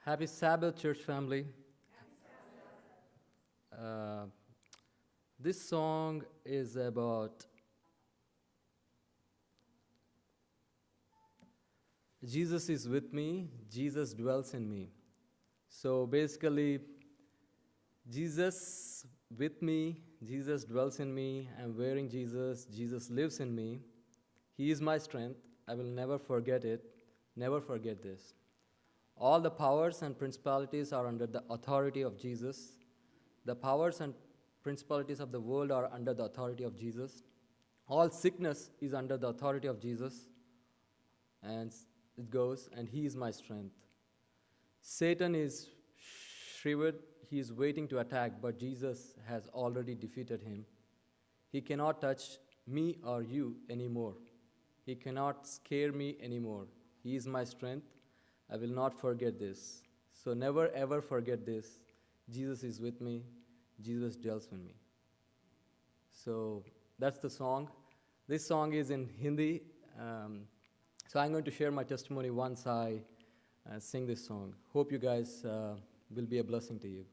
Happy Sabbath, church family. Uh, this song is about Jesus is with me, Jesus dwells in me. So basically, Jesus with me, Jesus dwells in me. I'm wearing Jesus, Jesus lives in me. He is my strength. I will never forget it. Never forget this. All the powers and principalities are under the authority of Jesus. The powers and principalities of the world are under the authority of Jesus. All sickness is under the authority of Jesus. And it goes, and he is my strength. Satan is shriveled, he is waiting to attack, but Jesus has already defeated him. He cannot touch me or you anymore. He cannot scare me anymore. He is my strength. I will not forget this. So never ever forget this. Jesus is with me. Jesus dwells with me. So that's the song. This song is in Hindi. So I'm going to share my testimony once I sing this song. Hope you guys will be a blessing to you.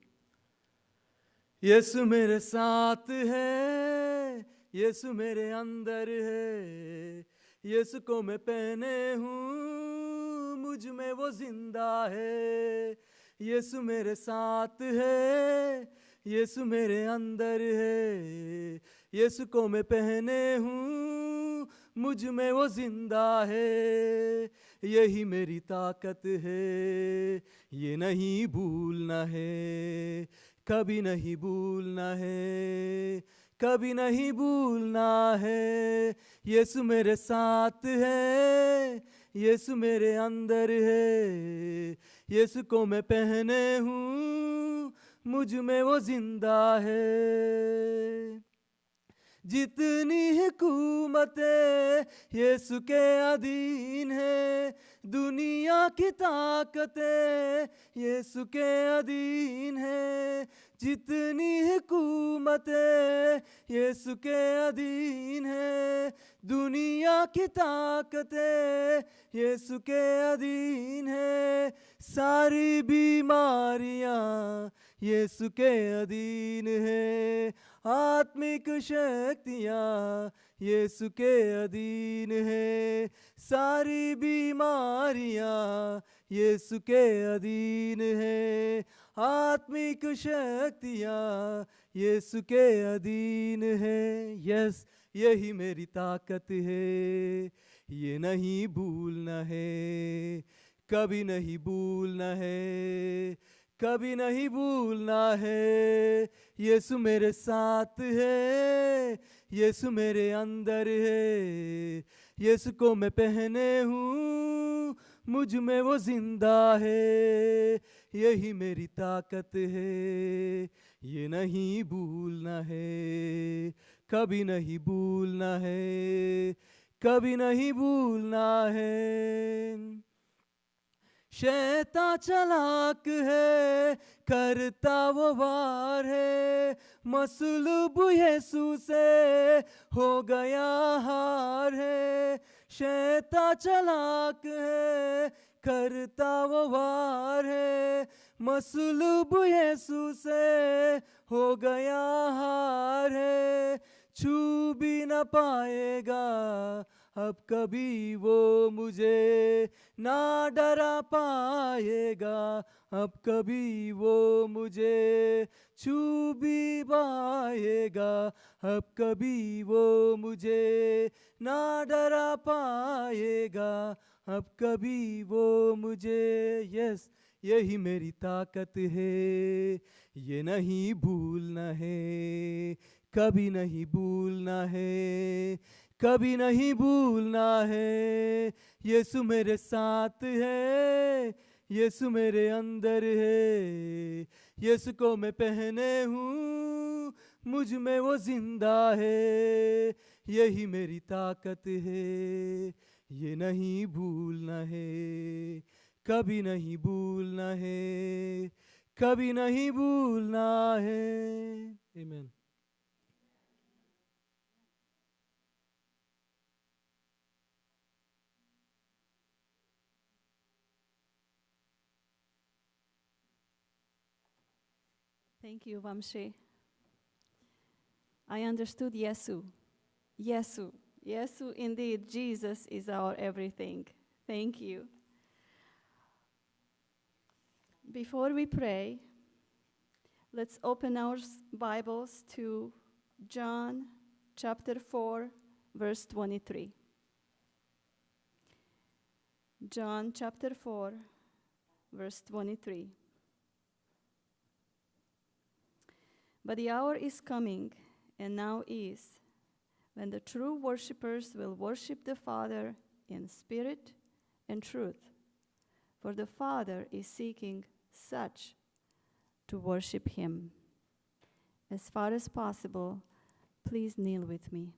यीशु मेरे साथ है, यीशु मेरे अंदर है, यीशु को मैं पहने हूँ, मुझ में वो जिंदा है. यीशु मेरे साथ है, यीशु मेरे अंदर है, यीशु को मैं पहने हूँ, मुझ में वो जिंदा है. यही मेरी ताकत है, ये नहीं भूलना है, कभी नहीं भूलना है, कभी नहीं भूलना है. यीशु मेरे साथ है, यीशु मेरे अंदर है, यीशु को मैं पहने हूँ, मुझ में वो जिंदा है. जितनी हुकूमतें यीशु के अधीन है, दुनिया की ताकतें यीशु के अधीन है. जितनी हुकूमतें यीशु के अधीन है, दुनिया की ताकतें यीशु के अधीन है. सारी बीमारियां यीशु के अधीन है, आत्मिक शक्तियाँ यीशु के अधीन है. सारी बीमारियाँ यीशु के अधीन है, आत्मिक शक्तियाँ यीशु के अधीन है. यस, यही मेरी ताकत है, ये नहीं भूलना है, कभी नहीं भूलना है, कभी नहीं भूलना है. यीशु मेरे साथ है, यीशु मेरे अंदर है, यीशु को मैं पहने हूँ, मुझ में वो जिंदा है. यही मेरी ताकत है, ये नहीं भूलना है, कभी नहीं भूलना है, कभी नहीं भूलना है. शैतान चालाक है, करता वो वार है, मसलूब यीशु से हो गया हार है. शैतान चालाक है, करता वो वार है, मसलूब यीशु से हो गया हार है. छू भी न पाएगा अब कभी वो मुझे, ना डरा पाएगा अब कभी वो मुझे, छू भी पाएगा अब कभी वो मुझे, ना डरा पाएगा अब कभी वो मुझे. यस, यही मेरी ताकत है, ये नहीं भूलना है, कभी नहीं भूलना है, कभी नहीं भूलना है. यीशु मेरे साथ है, यीशु मेरे अंदर है, यीशु को मैं पहने हूँ, मुझ में वो जिंदा है. यही मेरी ताकत है, ये नहीं भूलना है, कभी नहीं भूलना है, कभी नहीं भूलना है. आमीन. Thank you, Vamshi. I understood Yesu. Yesu. Yesu, indeed, Jesus is our everything. Thank you. Before we pray, let's open our Bibles to John chapter 4, verse 23. John chapter 4, verse 23. But the hour is coming, and now is, when the true worshipers will worship the Father in spirit and truth. For the Father is seeking such to worship him. As far as possible, please kneel with me.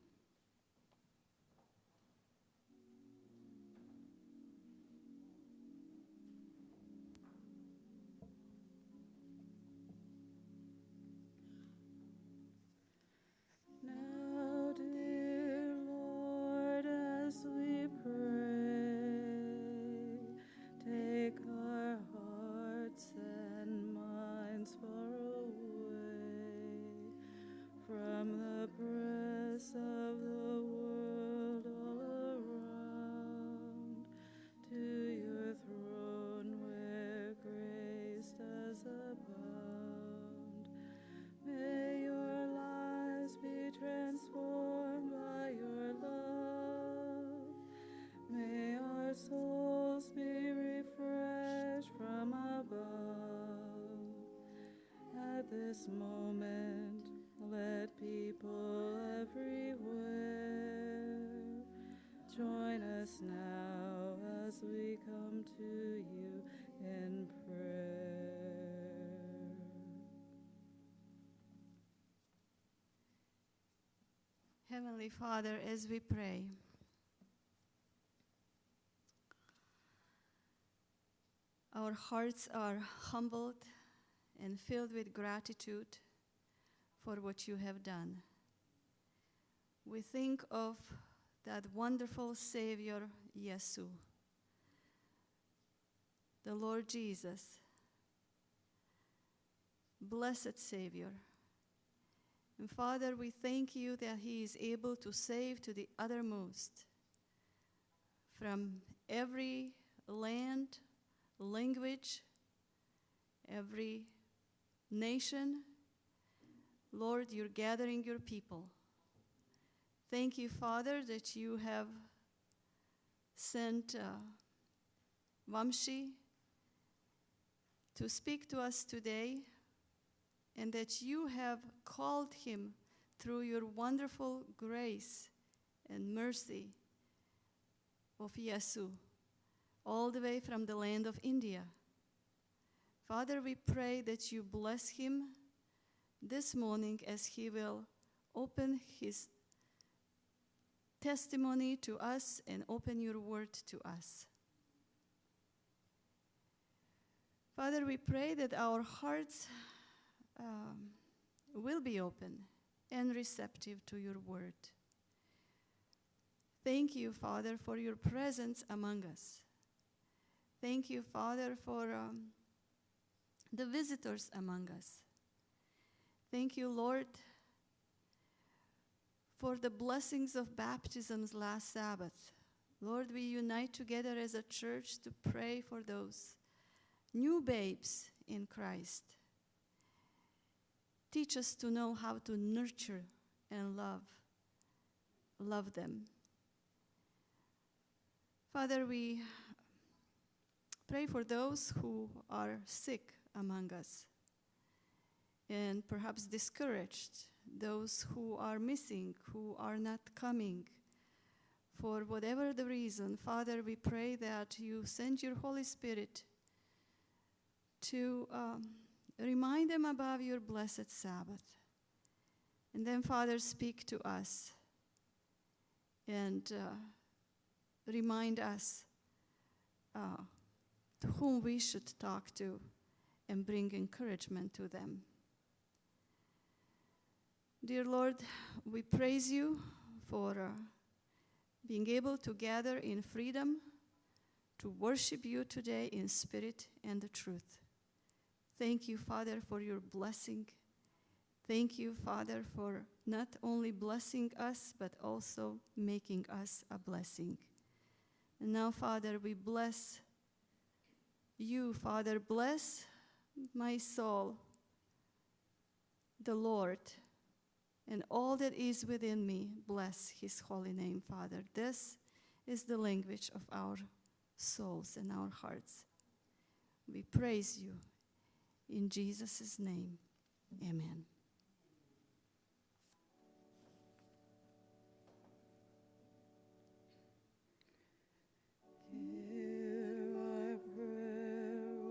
Now, dear Lord, as we pray, take our hearts and minds far away from the press of the world all around, to your throne where grace does abound. May your lives be transformed by your love. May our souls be refreshed from above. At this moment, let people everywhere join us now as we come to you in prayer. Heavenly Father, as we pray, our hearts are humbled and filled with gratitude for what you have done. We think of that wonderful Savior, Yesu, the Lord Jesus, blessed Savior. And Father, we thank you that he is able to save to the uttermost from every land, language, every nation. Lord, you're gathering your people. Thank you, Father, that you have sent Vamshi to speak to us today, and that you have called him through your wonderful grace and mercy of Yesu, all the way from the land of India. Father, we pray that you bless him this morning as he will open his testimony to us and open your word to us. Father, we pray that our hearts will be open and receptive to your word. Thank you, Father, for your presence among us. Thank you, Father, for the visitors among us. Thank you, Lord, for the blessings of baptisms last Sabbath. Lord, we unite together as a church to pray for those new babes in Christ. Teach us to know how to nurture and love them. Father, we pray for those who are sick among us and perhaps discouraged, those who are missing, who are not coming. For whatever the reason, Father, we pray that you send your Holy Spirit to remind them about your blessed Sabbath. And then, Father, speak to us and remind us to whom we should talk to and bring encouragement to them. Dear Lord, we praise you for being able to gather in freedom to worship you today in spirit and the truth. Thank you, Father, for your blessing Thank you, Father, for not only blessing us, but also making us a blessing. And now, Father, we bless you, Father. Bless my soul, the Lord, and all that is within me. Bless his holy name, Father. This is the language of our souls and our hearts. We praise you in Jesus' name. Amen. Hear our prayer, O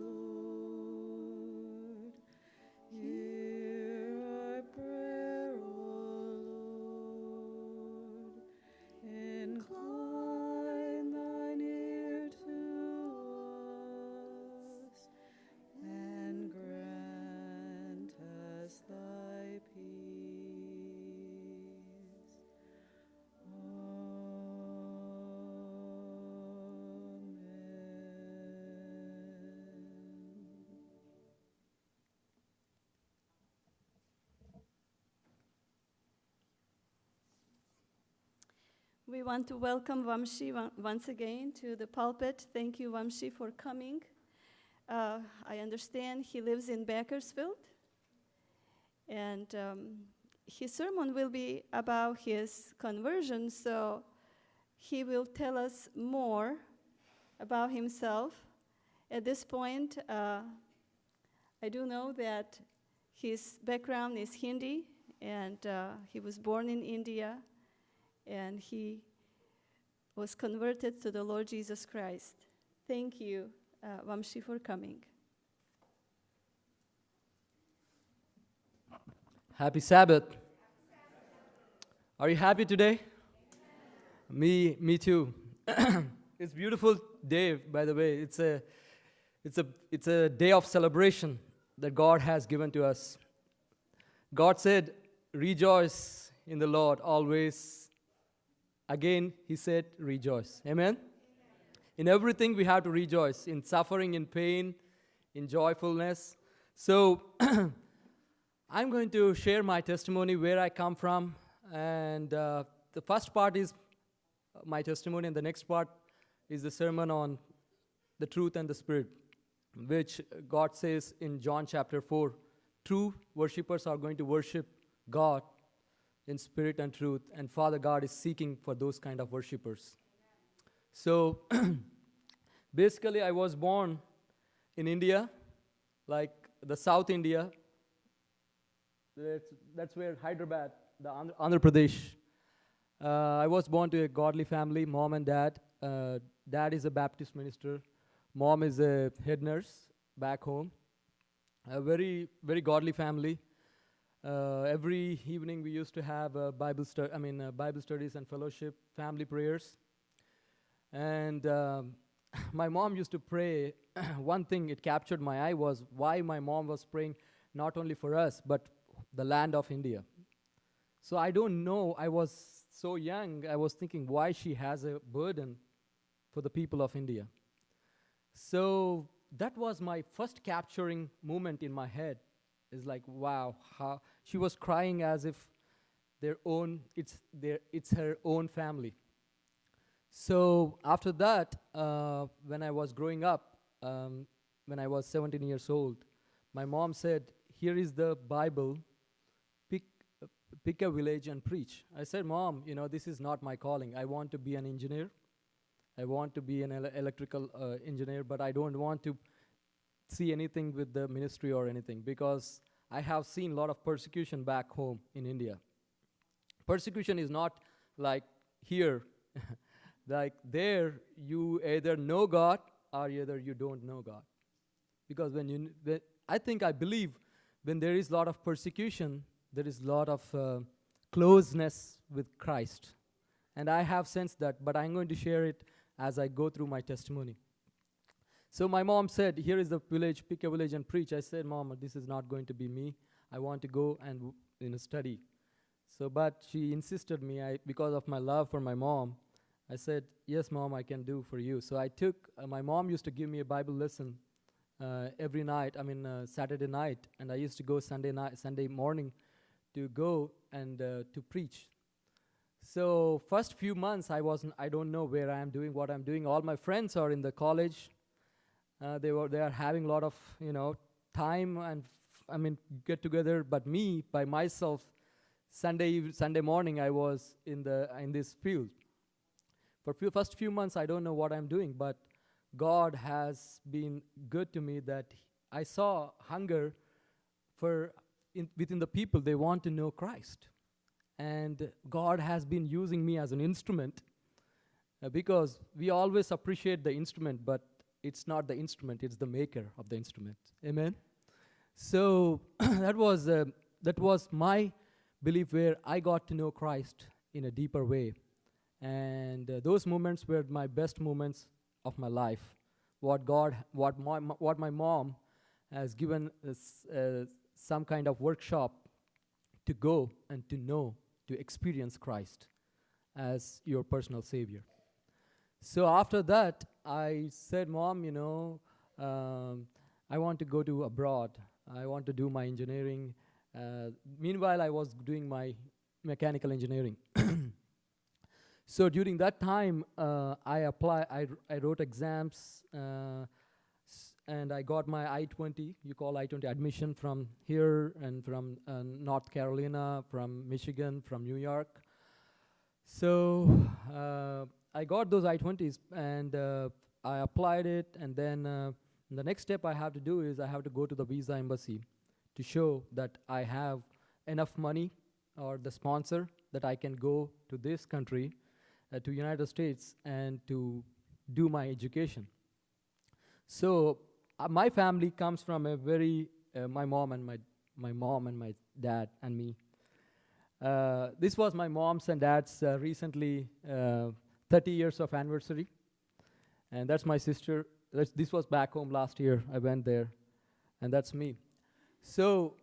Lord. Hear our prayer, O Lord. Incline thine ear to us, and grant us thy peace. Amen. We want to welcome Vamshi once again to the pulpit. Thank you, Vamshi, for coming. I understand he lives in Bakersfield, and his sermon will be about his conversion, so he will tell us more about himself. At this point, I do know that his background is Hindi, and he was born in India, and he was converted to the Lord Jesus Christ. Thank you, Vamshi, for coming. Happy Sabbath. Are you happy today? Me too. It's a beautiful day, by the way. It's a day of celebration that God has given to us. God said, "Rejoice in the Lord always." Again, he said, "Rejoice." Amen? In everything, we have to rejoice. In suffering, in pain, in joyfulness. So, I'm going to share my testimony, where I come from. And the first part is my testimony, and the next part is the sermon on the truth and the spirit, which God says in John chapter 4, true worshippers are going to worship God in spirit and truth, and Father God is seeking for those kind of worshippers. So, basically, I was born in India, like the South India. That's where Hyderabad, the Andhra Pradesh. I was born to a godly family, mom and dad. Dad is a Baptist minister. Mom is a head nurse back home. A very, very godly family. Every evening we used to have Bible studies and fellowship, family prayers. And my mom used to pray. One thing it captured my eye was why my mom was praying not only for us, but the land of India. So I don't know, I was so young, I was thinking why she has a burden for the people of India. So that was my first capturing moment in my head. It's like, wow, how she was crying as if it's her own family. So after that, when I was growing up, when I was 17 years old, my mom said, "Here is the Bible, pick a village and preach." I said, "Mom, this is not my calling. I want to be an engineer. I want to be an electrical engineer, but I don't want to see anything with the ministry or anything, because I have seen a lot of persecution back home in India. Persecution is not like here. Like there, you either know God or either you don't know God. Because I believe when there is a lot of persecution, there is a lot of closeness with Christ. And I have sensed that, but I'm going to share it as I go through my testimony. So my mom said, "Here is the village, pick a village and preach." I said, "Mom, this is not going to be me. I want to go and study." So, but she insisted me, because of my love for my mom. I said, "Yes, Mom, I can do for you." So I took, my mom used to give me a Bible lesson every night. I mean, Saturday night, and I used to go Sunday morning to go and to preach. So first few months, I don't know where I am doing, what I'm doing. All my friends are in the college. They are having a lot of time and get together. But me by myself, Sunday morning, I was in this field. For first few months, I don't know what I'm doing, but God has been good to me that I saw hunger within the people. They want to know Christ. And God has been using me as an instrument because we always appreciate the instrument, but it's not the instrument, it's the maker of the instrument. Amen? So that was my belief where I got to know Christ in a deeper way. And those moments were my best moments of my life. What my mom has given us some kind of workshop to go and to know, to experience Christ as your personal Savior. So after that, I said, Mom, I want to go to abroad. I want to do my engineering. Meanwhile, I was doing my mechanical engineering. So during that time, I wrote exams, and I got my I-20, you call I-20 admission from here and from North Carolina, from Michigan, from New York. So I got those I-20s and I applied it, and then the next step I have to do is I have to go to the visa embassy to show that I have enough money or the sponsor that I can go to this country, to United States, and to do my education. So my family comes from a very my mom and my dad and me. This was my mom's and dad's recently 30 years of anniversary, and that's my sister. This was back home last year. I went there, and that's me. So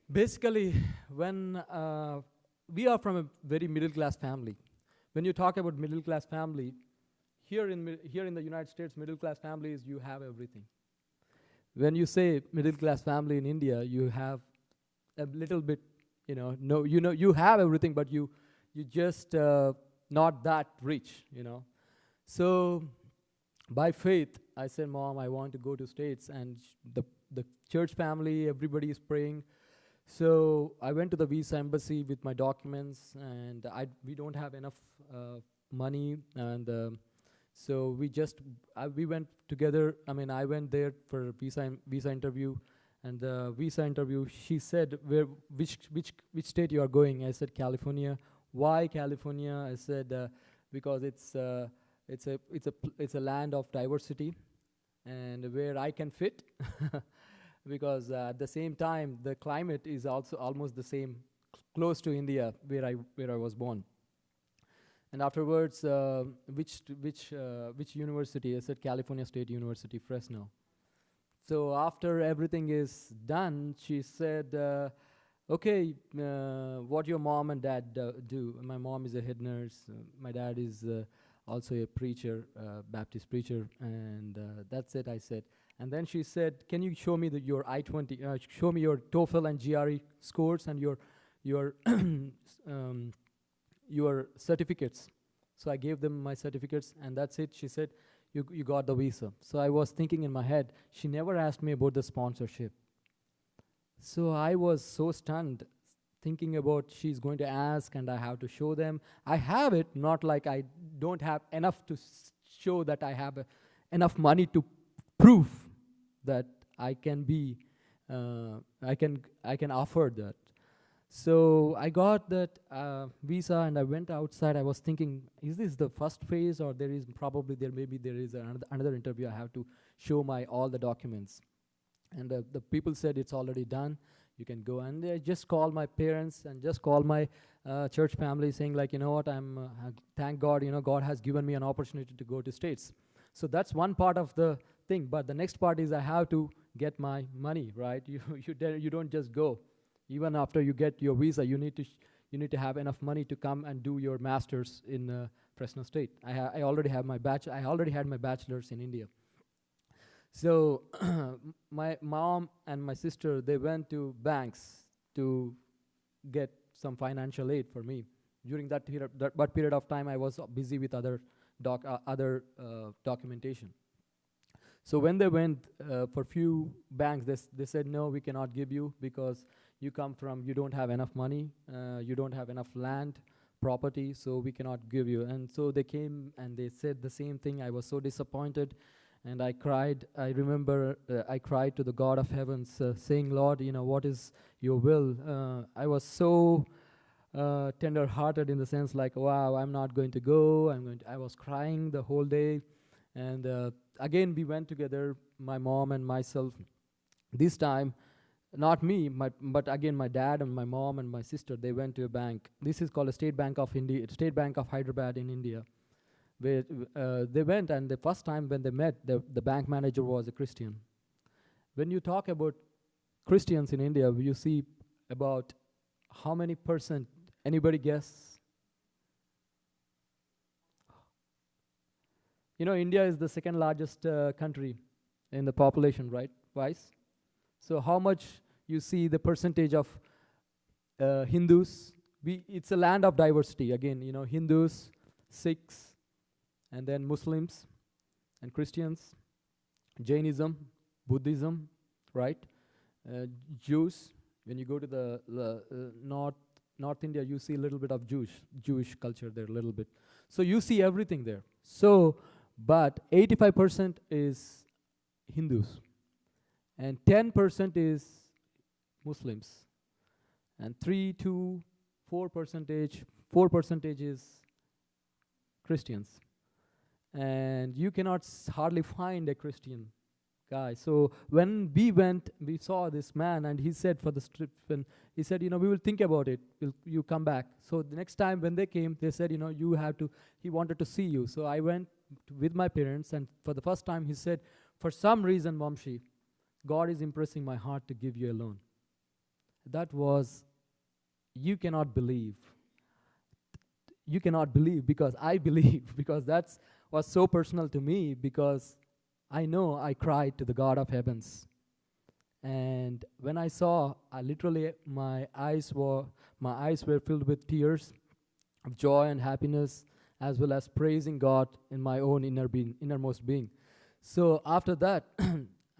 basically, when we are from a very middle-class family. When you talk about middle-class family, here in the United States, middle-class families, you have everything. When you say middle-class family in India, you have a little bit, you have everything, but you just not that rich, So by faith, I said, Mom, I want to go to States, and the church family, everybody is praying. So I went to the visa embassy with my documents, and we don't have enough money, and so we went together. I went there for a visa interview, and the visa interview, she said, which state you are going? I said, California. Why California? I said, because it's a land of diversity, and where I can fit. Because at the same time, the climate is also almost the same, close to India, where I was born. And afterwards, which university? I said California State University, Fresno. So after everything is done, she said, okay, what your mom and dad do? My mom is a head nurse. My dad is also a preacher, Baptist preacher, and that's it, I said. And then she said, can you show me your I-20, show me your TOEFL and GRE scores and your certificates. So I gave them my certificates, and that's it. She said, you got the visa. So I was thinking in my head, she never asked me about the sponsorship. So I was so stunned, thinking about she's going to ask and I have to show them. I have it, not like I don't have enough to show that I have enough money to prove that I can be, I can afford that. So I got that visa, and I went outside. I was thinking, is this the first phase, or there is another interview? I have to show all the documents. And the people said it's already done. You can go. And I just called my parents and just called my church family, saying like, you know what, thank God, God has given me an opportunity to go to States. So that's one part of the thing. But the next part is I have to get my money, right? You don't just go. Even after you get your visa, you need to have enough money to come and do your master's in Fresno State. I already had my bachelor's in India. So my mom and my sister, they went to banks to get some financial aid for me. During that period of time, I was busy with other documentation. So when they went for few banks, they said, no, we cannot give you because you don't have enough money, you don't have enough land, property, so we cannot give you. And so they came and they said the same thing. I was so disappointed, and I cried. I remember I cried to the God of heavens, saying, Lord, what is your will? I was so tender-hearted in the sense like, wow, I'm not going to go. I was crying the whole day. And again, we went together, my mom and myself. This time, not me, but again, my dad and my mom and my sister, they went to a bank. This is called a State Bank of India, State Bank of Hyderabad in India. Where they went, and the first time when they met, the bank manager was a Christian. When you talk about Christians in India, you see about how many percent? Anybody guess? India is the second largest country in the population, right? Wise. So how much you see the percentage of Hindus? It's a land of diversity. Again, Hindus, Sikhs, and then Muslims and Christians, Jainism, Buddhism, right? Jews. When you go to the North India, you see a little bit of Jewish culture there, a little bit. So you see everything there. So, but 85% is Hindus, and 10% is Muslims, and 4% is Christians. And you cannot hardly find a Christian guy. So when we went, we saw this man, and he said for the strip, and he said, we will think about it. You come back. So the next time when they came, they said, you have to. He wanted to see you. So I went with my parents, and for the first time, he said, for some reason, Vamshi, God is impressing my heart to give you a loan. That was, you cannot believe. You cannot believe, because I believe, because that was so personal to me, because I know I cried to the God of heavens. And when I saw, literally my eyes were filled with tears of joy and happiness, as well as praising God in my own innermost being. So after that,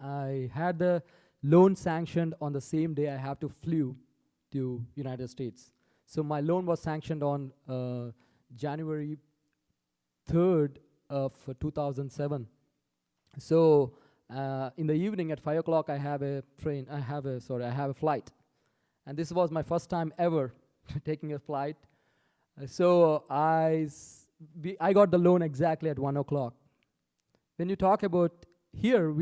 I had the loan sanctioned on the same day I have to flew to United States. So my loan was sanctioned on January 3rd of 2007. So in the evening at 5 o'clock, I have a flight. And this was my first time ever taking a flight. So I got the loan exactly at 1 o'clock. When you talk about here,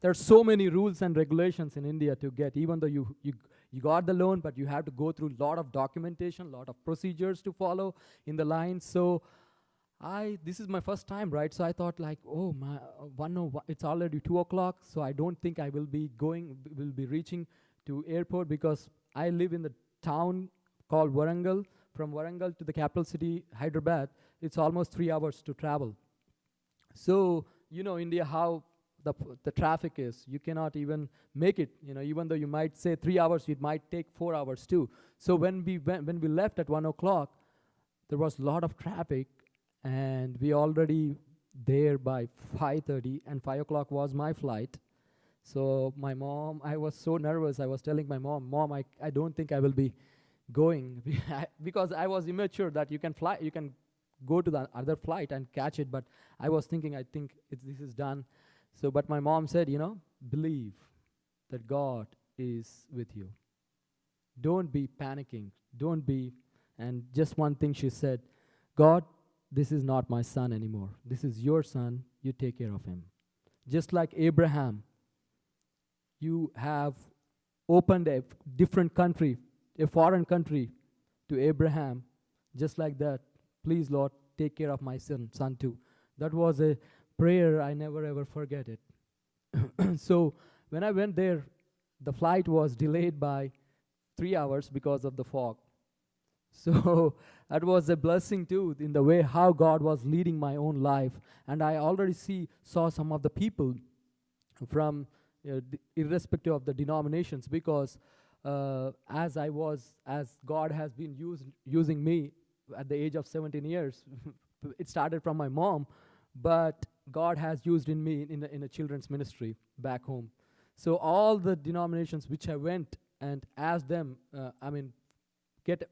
there are so many rules and regulations in India to get, even though you got the loan, but you have to go through a lot of documentation, a lot of procedures to follow in the line. So this is my first time, right? So I thought like, it's already 2 o'clock, so I don't think I will be reaching to airport, because I live in the town called Warangal. From Warangal to the capital city, Hyderabad, it's almost 3 hours to travel. So, India, how the traffic is, you cannot even make it, even though you might say 3 hours, it might take 4 hours too. So when we left at 1 o'clock, there was a lot of traffic, and we already there by 5:30, and 5 o'clock was my flight. So my mom, I was so nervous. I was telling my Mom, I don't think I will be going because I was immature that you can go to the other flight and catch it. But I was thinking, I think this is done. So, but my mom said, believe that God is with you. Don't be panicking. And just one thing she said, God, this is not my son anymore. This is your son. You take care of him. Just like Abraham, you have opened a different country, a foreign country to Abraham. Just like that, please, Lord, take care of my son too. That was a prayer, I never ever forget it. So when I went there, the flight was delayed by 3 hours because of the fog. So that was a blessing too, in the way how God was leading my own life. And I already saw some of the people from irrespective of the denominations, because as God has been using me at the age of 17 years. It started from my mom, but God has used in me in a children's ministry back home. So all the denominations which I went and asked them, get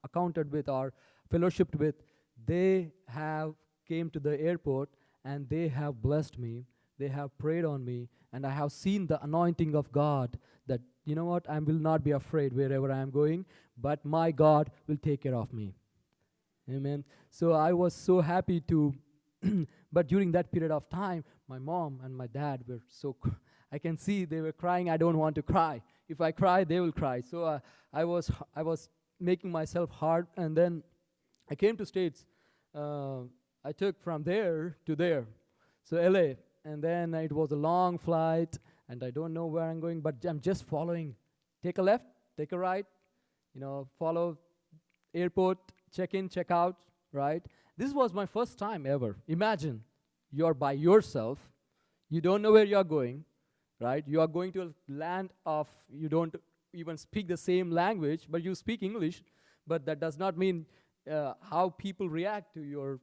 accounted with or fellowshipped with, they have came to the airport and they have blessed me. They have prayed on me, and I have seen the anointing of God. That you know what, I will not be afraid wherever I am going, but my God will take care of me. Amen. So I was so happy to, but during that period of time, my mom and my dad were I can see they were crying. I don't want to cry. If I cry, they will cry. So I was making myself hard, and then I came to States. I took from there to there, so LA, and then it was a long flight, and I don't know where I'm going, but I'm just following. Take a left, take a right, follow airport, check in, check out, right? This was my first time ever. Imagine, you're by yourself, you don't know where you're going, right? You are going to a land of, you don't even speak the same language, but you speak English, but that does not mean how people react to your,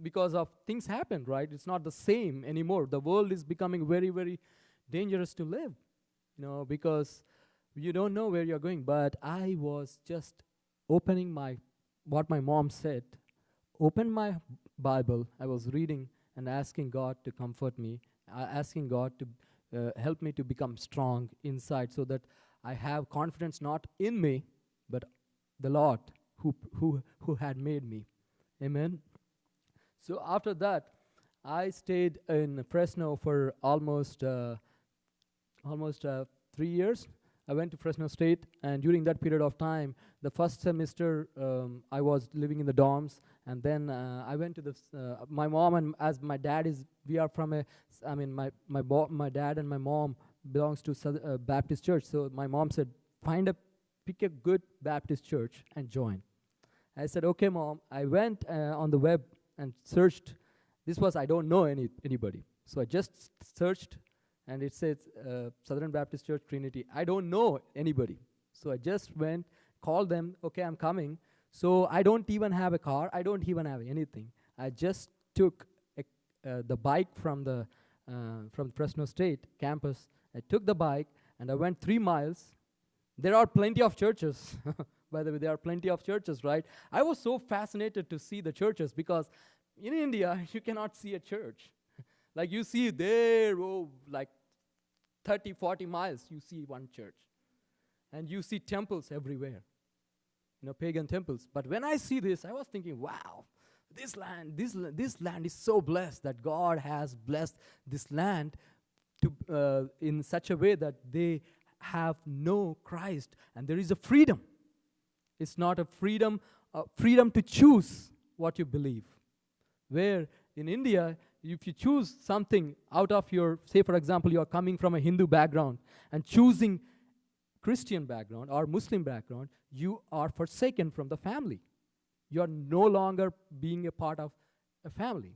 because of things happen, right? It's not the same anymore. The world is becoming very, very dangerous to live, because you don't know where you're going. But I was just opening what my mom said, open my Bible. I was reading and asking God to comfort me, asking God to help me to become strong inside, so that I have confidence not in me, but the Lord who had made me. Amen. So after that, I stayed in Fresno for almost 3 years. I went to Fresno State, and during that period of time, the first semester, I was living in the dorms, and then I went to my mom, and as my dad is, we are from my dad and my mom belongs to Baptist church, so my mom said, pick a good Baptist church and join. I said, okay, Mom. I went on the web and searched. I don't know anybody, so I just searched, and it says Southern Baptist Church, Trinity. I don't know anybody. So I just went, called them, okay, I'm coming. So I don't even have a car. I don't even have anything. I just took the bike from Fresno State campus. I took the bike, and I went 3 miles. There are plenty of churches. By the way, there are plenty of churches, right? I was so fascinated to see the churches, because in India, you cannot see a church. Like you see there, like 30, 40 miles, you see one church. And you see temples everywhere, pagan temples. But when I see this, I was thinking, wow, this land is so blessed, that God has blessed this land in such a way that they have no Christ, and there is a freedom. It's not a freedom to choose what you believe. Where in India, if you choose something out of your, say for example, you are coming from a Hindu background and choosing Christian background or Muslim background, you are forsaken from the family. You are no longer being a part of a family.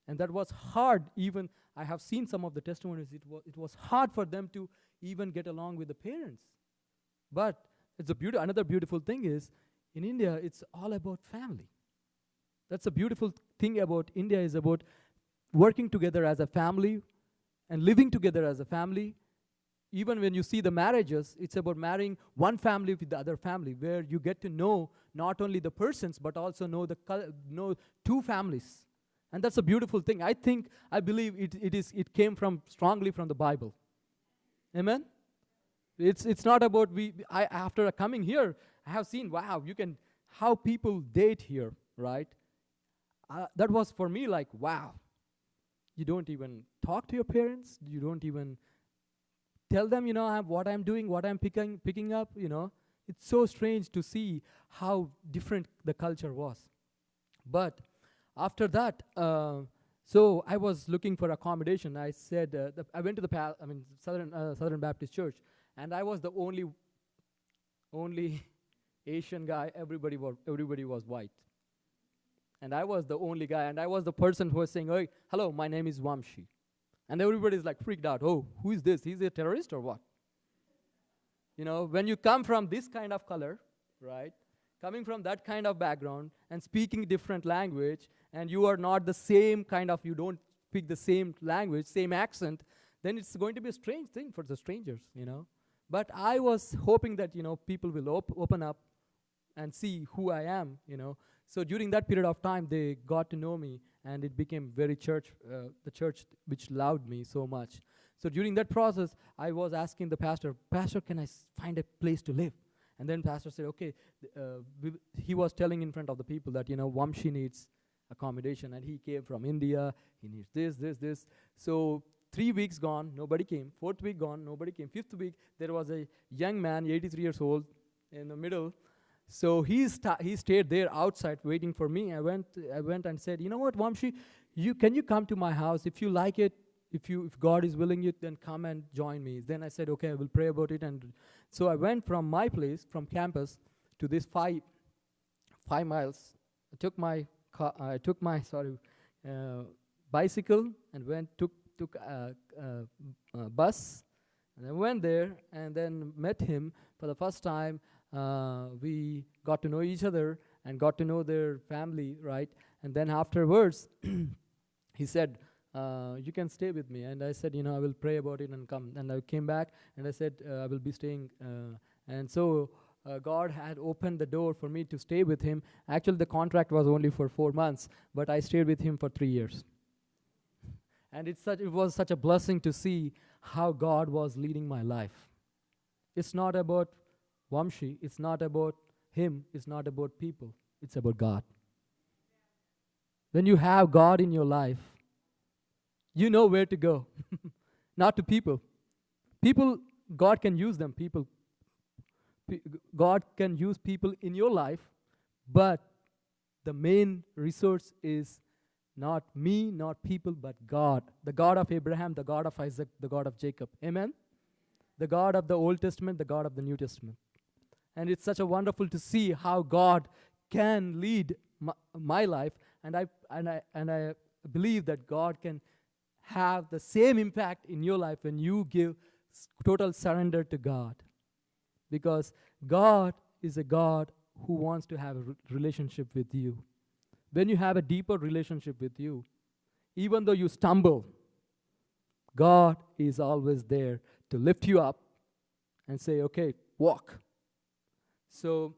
And that was hard. Even I have seen some of the testimonies. It was hard for them to even get along with the parents. But another beautiful thing is, in India, it's all about family. That's a beautiful thing about India, is about working together as a family and living together as a family. Even when you see the marriages, it's about marrying one family with the other family, where you get to know not only the persons, but also know two families. And that's a beautiful thing. I believe it came strongly from the Bible. Amen? It's not about after coming here, I have seen, wow, how people date here, right? That was for me like, wow. You don't even talk to your parents. You don't even tell them, what I'm doing, what I'm picking up, It's so strange to see how different the culture was. But after that, so I was looking for accommodation. I said, I went to the Southern Baptist Church, and I was the only Asian guy. Everybody was white. And I was the only guy, and I was the person who was saying, hey, hello, my name is Vamshi. And everybody's like freaked out. Oh, who is this? He's a terrorist or what? When you come from this kind of color, right? Coming from that kind of background and speaking different language, and you are not the same kind of, you don't speak the same language, same accent, then it's going to be a strange thing for the strangers. But I was hoping that, people will open up and see who I am. So during that period of time, they got to know me, and it became very the church which loved me so much. So during that process, I was asking the pastor, can I find a place to live? And then pastor said, okay, he was telling in front of the people that, Vamshi needs accommodation, and he came from India, he needs this. So 3 weeks gone, nobody came. 4th week gone, nobody came. 5th week, there was a young man, 83 years old, in the middle. So he stayed there outside waiting for me. I went and said, you know what, Vamshi, can you come to my house? If you like it, if God is willing you, then come and join me. Then I said, okay, I will pray about it. And so I went from my place, from campus, to this 5 miles. I took my bicycle and took a bus, and I went there and then met him for the first time. We got to know each other and got to know their family, right? And then afterwards, he said, you can stay with me. And I said, I will pray about it and come. And I came back and I said, I will be staying. And so God had opened the door for me to stay with him. Actually, the contract was only for 4 months, but I stayed with him for 3 years. And it was such a blessing to see how God was leading my life. It's not about Vamshi, it's not about him, it's not about people, it's about God. When you have God in your life, you know where to go, not to people. God can use them. God can use people in your life, but the main resource is not me, not people, but God. The God of Abraham, the God of Isaac, the God of Jacob. Amen? The God of the Old Testament, the God of the New Testament. And it's such a wonderful to see how God can lead my life, and I believe that God can have the same impact in your life when you give total surrender to God. Because God is a God who wants to have a relationship with you. When you have a deeper relationship with you, even though you stumble, God is always there to lift you up and say, okay, walk. So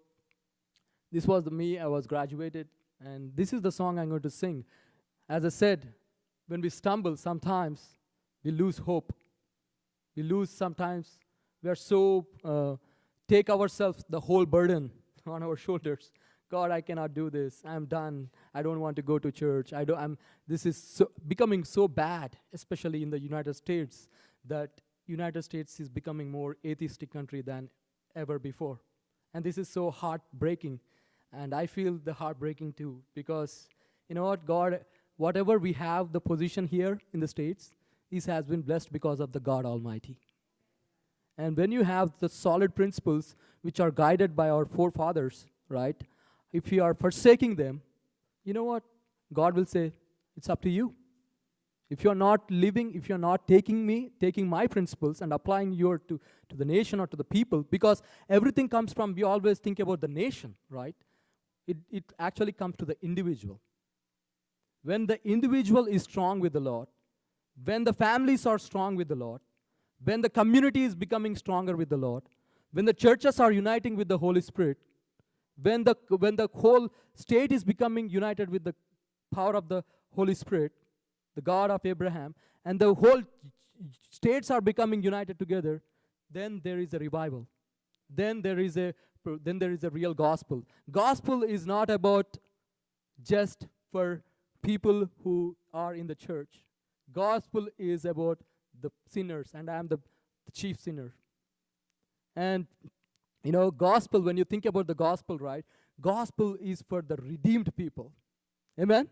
this was me. I was graduated, and this is the song I'm going to sing. As I said, when we stumble, sometimes we lose hope. Sometimes we are so, take ourselves the whole burden on our shoulders. God, I cannot do this. I'm done. I don't want to go to church. This is becoming so bad, especially in the United States, that United States is becoming more atheistic country than ever before. And this is so heartbreaking. And I feel the heartbreaking too, because you know what, God, whatever we have, the position here in the States, this has been blessed because of the God Almighty. And when you have the solid principles which are guided by our forefathers, right? If you are forsaking them, you know what? God will say, it's up to you. If you're not living, if you're not taking my principles and applying to the nation or to the people, because everything comes from, we always think about the nation, right? It actually comes to the individual. When the individual is strong with the Lord, when the families are strong with the Lord, when the community is becoming stronger with the Lord, when the churches are uniting with the Holy Spirit, when the whole state is becoming united with the power of the Holy Spirit, the God of Abraham, and the whole states are becoming united together, then there is a revival. Then there is a real gospel. Gospel is not about just for people who are in the church. Gospel is about the sinners, and I am the chief sinner. And you know, gospel, when you think about the gospel, right? Gospel is for the redeemed people. Amen?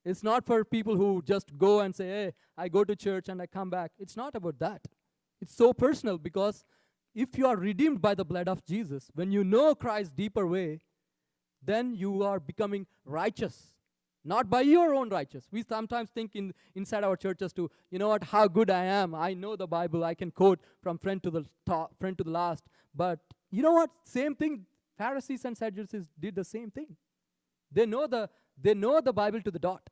It's not for people who just go and say, hey, I go to church and I come back. It's not about that. It's so personal, because if you are redeemed by the blood of Jesus, when you know Christ's deeper way, then you are becoming righteous. Not by your own righteousness. We sometimes think inside our churches too, you know what, how good I am. I know the Bible. I can quote from front to the top, front to the last. But you know what? Same thing. Pharisees and Sadducees did the same thing. They know the Bible to the dot.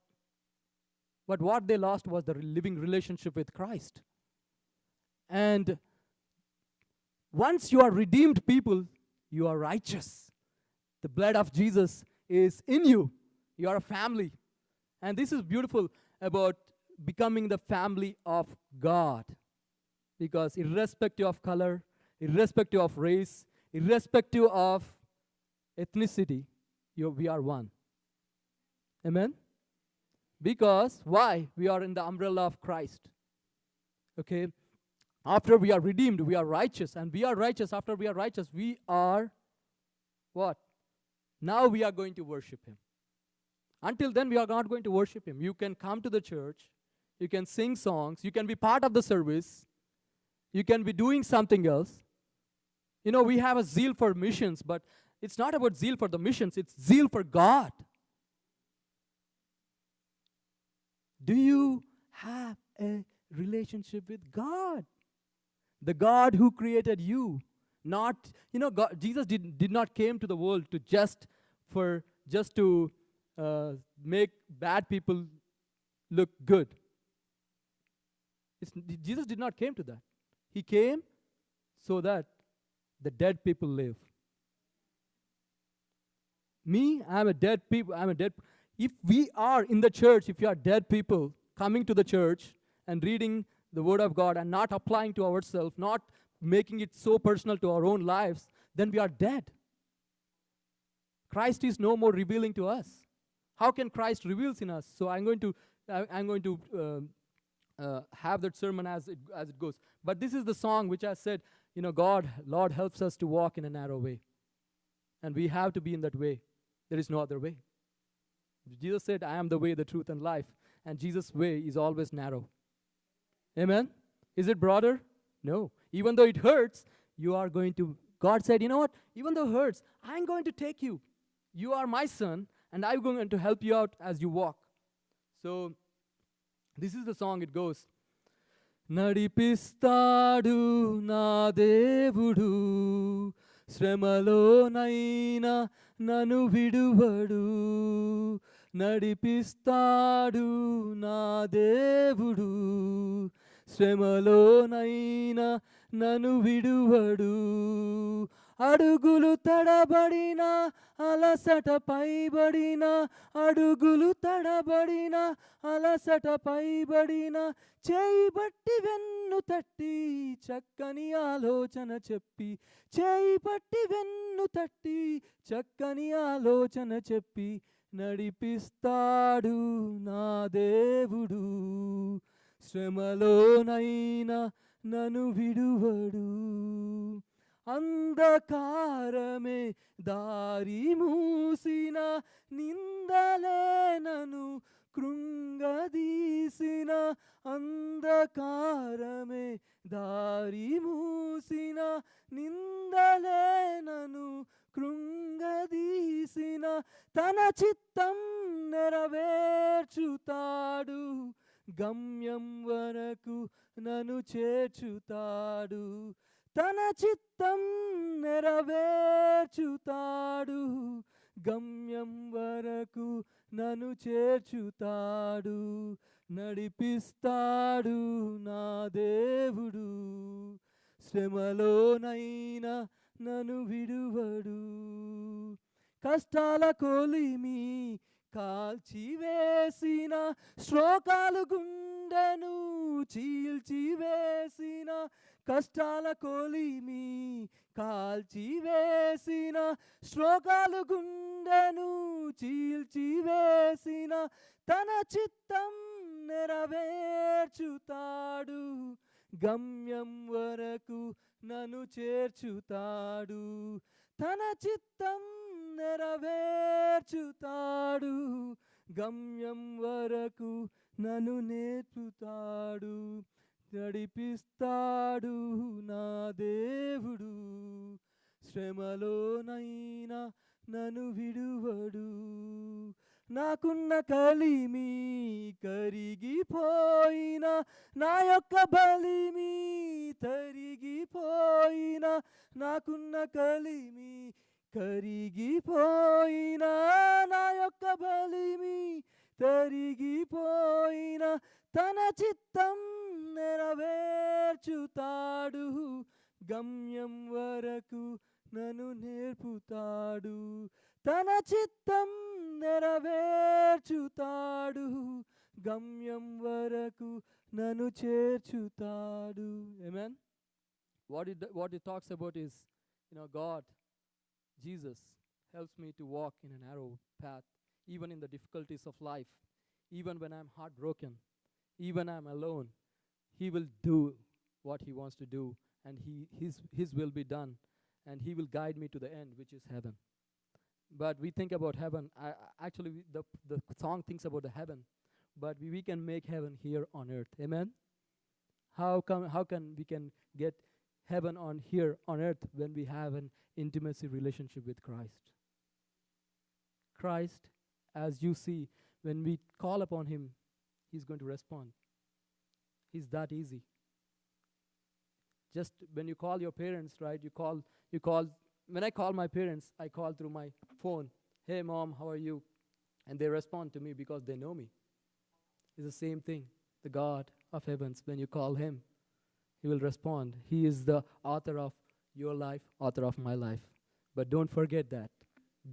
But what they lost was the living relationship with Christ. And once you are redeemed people, you are righteous. The blood of Jesus is in you. You are a family. And this is beautiful about becoming the family of God. Because irrespective of color, irrespective of race, irrespective of ethnicity, we are one. Amen? Because, why? We are in the umbrella of Christ. Okay? After we are redeemed, we are righteous. And we are righteous. After we are righteous, we are what? Now we are going to worship Him. Until then, we are not going to worship Him. You can come to the church. You can sing songs. You can be part of the service. You can be doing something else. You know, we have a zeal for missions, but it's not about zeal for the missions. It's zeal for God. Do you have a relationship with God? The God who created you. Not, you know, God, Jesus did not came to the world to just to make bad people look good. Jesus did not came to that. He came so that the dead people live. Me, I'm a dead people. If we are in the church, if you are dead people coming to the church and reading the Word of God and not applying to ourselves, not making it so personal to our own lives, then we are dead. Christ is no more revealing to us. How can Christ reveals in us? So I'm going to have that sermon as it goes. But this is the song which I said, you know, Lord helps us to walk in a narrow way. And we have to be in that way. There is no other way. Jesus said, I am the way, the truth, and life. And Jesus' way is always narrow. Amen? Is it broader? No. Even though it hurts, you are going to, God said, you know what? Even though it hurts, I'm going to take you. You are my son, and I'm going to help you out as you walk. So, this is the song, it goes. నడిపిస్తాడు నా దేవుడు శ్రమలోనైనా నన్ను విడువడు నడిపిస్తాడు నా దేవుడు శ్రమలోనైనా నన్ను విడువడు అడుగులు తడబడిన అలసట పైబడిన అడుగులు తడబడిన అలసట పైబడిన చేయి బట్టి వెన్ను తట్టి చక్కని ఆలోచన చెప్పి చేయి బట్టి వెన్ను తట్టి చక్కని ఆలోచన చెప్పి నడిపిస్తాడు నా దేవుడు శ్రమలోనైనా నన్ను విడువడు అంధకారమే దారి మూసిన నిందలే నన్ను కృంగదీసిన అంధకారమే దారి మూసిన నిందలే నన్ను కృంగదీసిన తన చిత్తం నెరవేర్చుతాడు గమ్యం వరకు నన్ను చేర్చుతాడు తన చిత్తం నెరవేర్చుతాడు గమ్యం వరకు నన్ను చేర్చుతాడు నడిపిస్తాడు నా దేవుడు శ్రమలోనైనా నన్ను విడువడు కష్టాల కొలిమి కాల్చివేసిన శ్లోకాలు గుండెను చీల్చివేసిన కష్టాల కొలిమి కాల్చివేసిన శ్లోకాలు గుండెను చీల్చివేసిన తన చిత్తం నెరవేర్చుతాడు గమ్యం వరకు నన్ను చేర్చుతాడు తన చిత్తం నెరవేర్చుతాడు గమ్యం వరకు నన్ను నేర్పుతాడు నడిపిస్తాడు నా దేవుడు శ్రమలోనైనా నన్ను విడువడు నాకున్న కలిమి కరిగిపోయిన నా యొక్క బలిమి తరిగిపోయిన నాకున్న కలిమి కరిగిపోయిన నా యొక్క బలిమి తరిగిపోయిన తన చిత్తం నెరవేర్చుతాడు గమ్యం వరకు నన్ను నేర్పుతాడు తన చిత్తం నెరవేర్చుతాడు గమ్యం వరకు నన్ను చేర్చుతాడు. Amen. What it talks about is, God, Jesus helps me to walk in a narrow path, even in the difficulties of life, even when I'm heartbroken, even I'm alone. He will do what He wants to do, and His will be done, and He will guide me to the end, which is heaven. But we think about heaven. Actually, the song thinks about the heaven, but we can make heaven here on earth. Amen. How can we can get heaven on here on earth when we have an intimacy relationship with Christ? Christ, as you see, when we call upon Him, He's going to respond. He's that easy. Just when you call your parents, right? You call. When I call my parents, I call through my phone. Hey, Mom, how are you? And they respond to me because they know me. It's the same thing. The God of heavens, when you call Him, He will respond. He is the author of your life, author of my life. But don't forget that.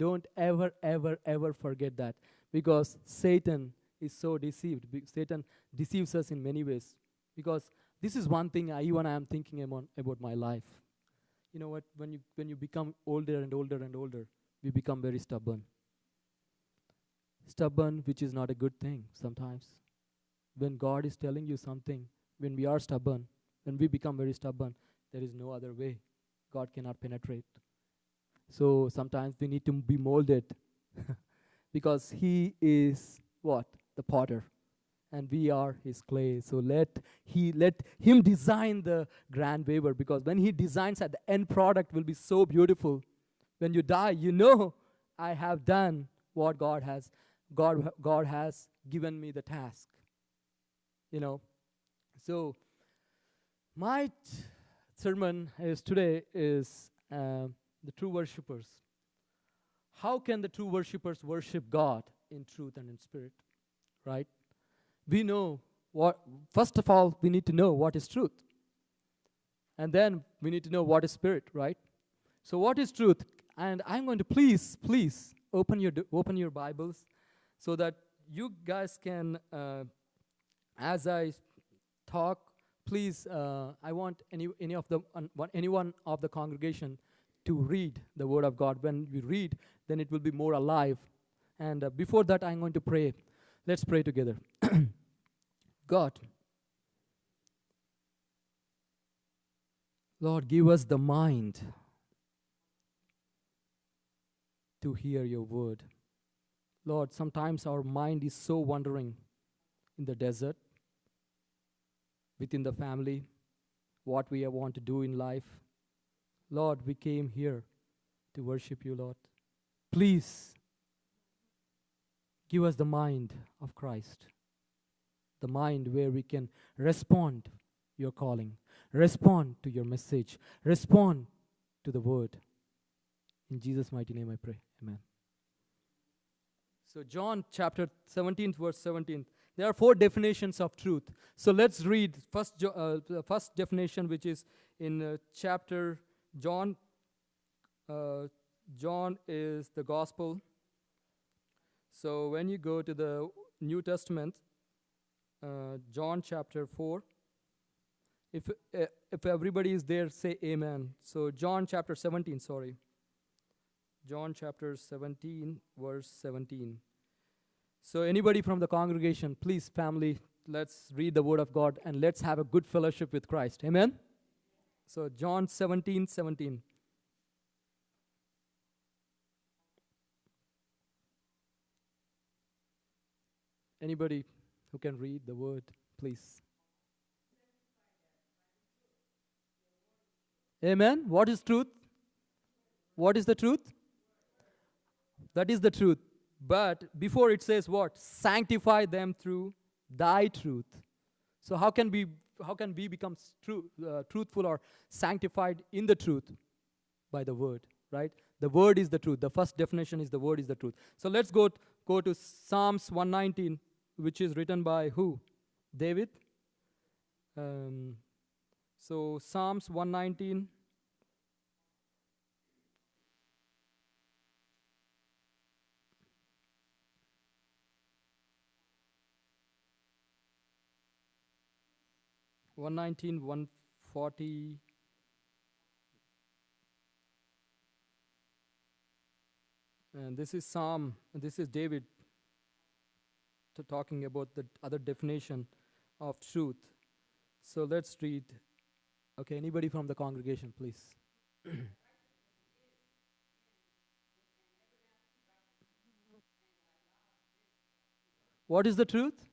Don't ever, ever, ever forget that. Because Satan is so deceived. Satan deceives us in many ways. Because this is one thing I am thinking about my life. You know what? When you become older and older and older, we become very stubborn. Stubborn, which is not a good thing sometimes. When God is telling you something, when we are stubborn, when we become very stubborn, there is no other way. God cannot penetrate. So sometimes we need to be molded because He is what? The potter. And we are His clay. So let Him design the grand waver, because when He designs that, the end product will be so beautiful. When you die, I have done what God has given me the task. So my sermon today is the true worshippers. How can the true worshippers worship God in truth and in spirit? Right? We know first of all, we need to know what is truth. And then we need to know what is spirit, right? So what is truth? And I'm going to please open your Bibles so that you guys can, as I talk, please, I want anyone of the congregation to read the Word of God. When we read, then it will be more alive. And before that, I'm going to pray. Let's pray together. God, Lord, give us the mind to hear your word. Lord, sometimes our mind is so wandering in the desert, within the family, what we want to do in life. Lord, we came here to worship you, Lord. Please give us the mind of Christ. The mind where we can respond your calling, respond to your message, respond to the word. In Jesus' mighty name I pray. Amen. So John chapter 17, verse 17. There are 4 definitions of truth. So let's read the first definition, which is in chapter John. John is the gospel. So when you go to the New Testament, John chapter 4. If everybody is there, say amen. So John chapter 17, sorry. John chapter 17, verse 17. So anybody from the congregation, please, family, let's read the word of God and let's have a good fellowship with Christ. Amen? So John 17, 17. Anybody who can read the word, please. Amen. What is truth? What is the truth? That is the truth. But before it says what? Sanctify them through thy truth. So how can we become truthful or sanctified in the truth? By the word, right? The word is the truth. The first definition is the word is the truth. So let's go to Psalms 119, which is written by who? David. So Psalms 119. One 140. And this is David talking about the other definition of truth. So let's read. Okay, anybody from the congregation, please. What is the truth?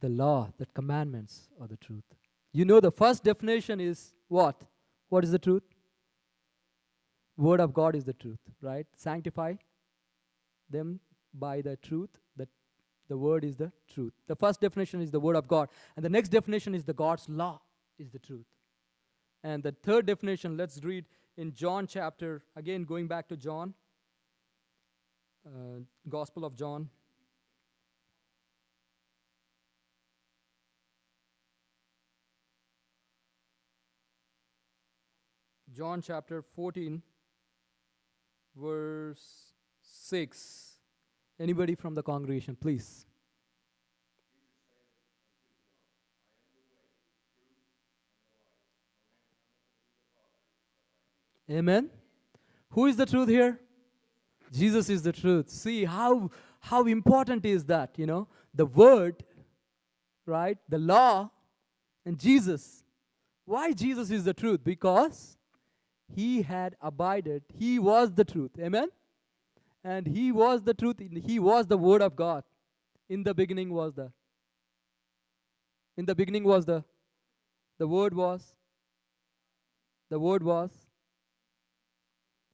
The law, the commandments are the truth. You know, the first definition is what? What is the truth? Word of God is the truth, right? Sanctify them by the truth. That the word is the truth. The first definition is the word of God. And the next definition is the God's law is the truth. And the third definition, let's read in John chapter, again going back to John, Gospel of John. John chapter 14, verse 6. Anybody from the congregation, please. Amen. Who is the truth here? Jesus is the truth. See how important is that, you know? The word, right? The law and Jesus. Why Jesus is the truth? Because he had abided. He was the truth. Amen? And he was the truth. He was the word of God. In the beginning was the word was.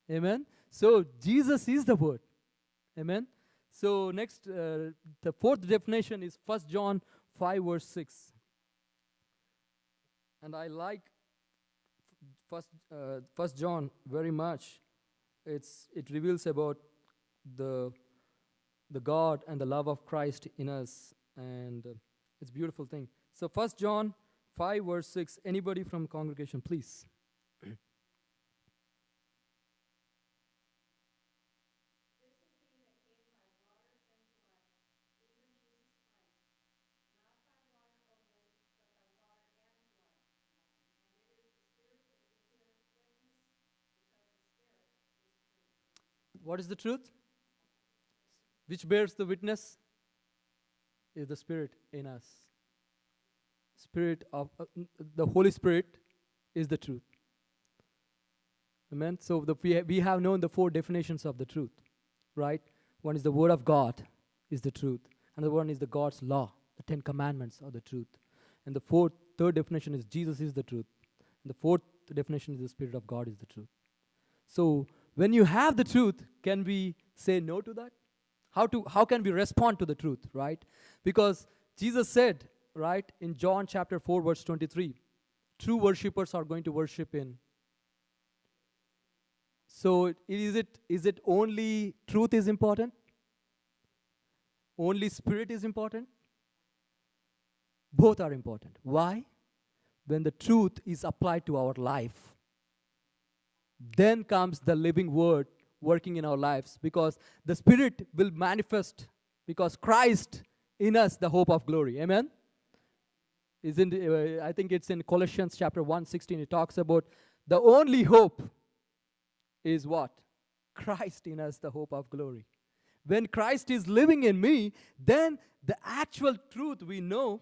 Amen? So Jesus is the word. Amen? So next, the fourth definition is 1 John 5 verse 6. And I like First John very much. It reveals about the God and the love of Christ in us, and it's a beautiful thing. So 1 John 5 verse 6. Anybody from congregation, please. What is the truth? Which bears the witness? Is the Spirit in us. Spirit of the Holy Spirit is the truth. Amen. So we have known the four definitions of the truth, right? One is the Word of God is the truth. Another one is the God's law, the 10 Commandments are the truth. And the third definition is Jesus is the truth. And the fourth definition is the Spirit of God is the truth. So when you have the truth, can we say no to that? How can we respond to the truth, right? Because Jesus said, right, in John chapter 4 verse 23, true worshippers are going to worship in. So is it only truth is important? Only Spirit is important? Both are important. Why? When the truth is applied to our life, then comes the living word working in our lives, because the Spirit will manifest, because Christ in us, the hope of glory. Amen? I think it's in Colossians chapter 1:16. It talks about the only hope is what? Christ in us, the hope of glory. When Christ is living in me, then the actual truth we know,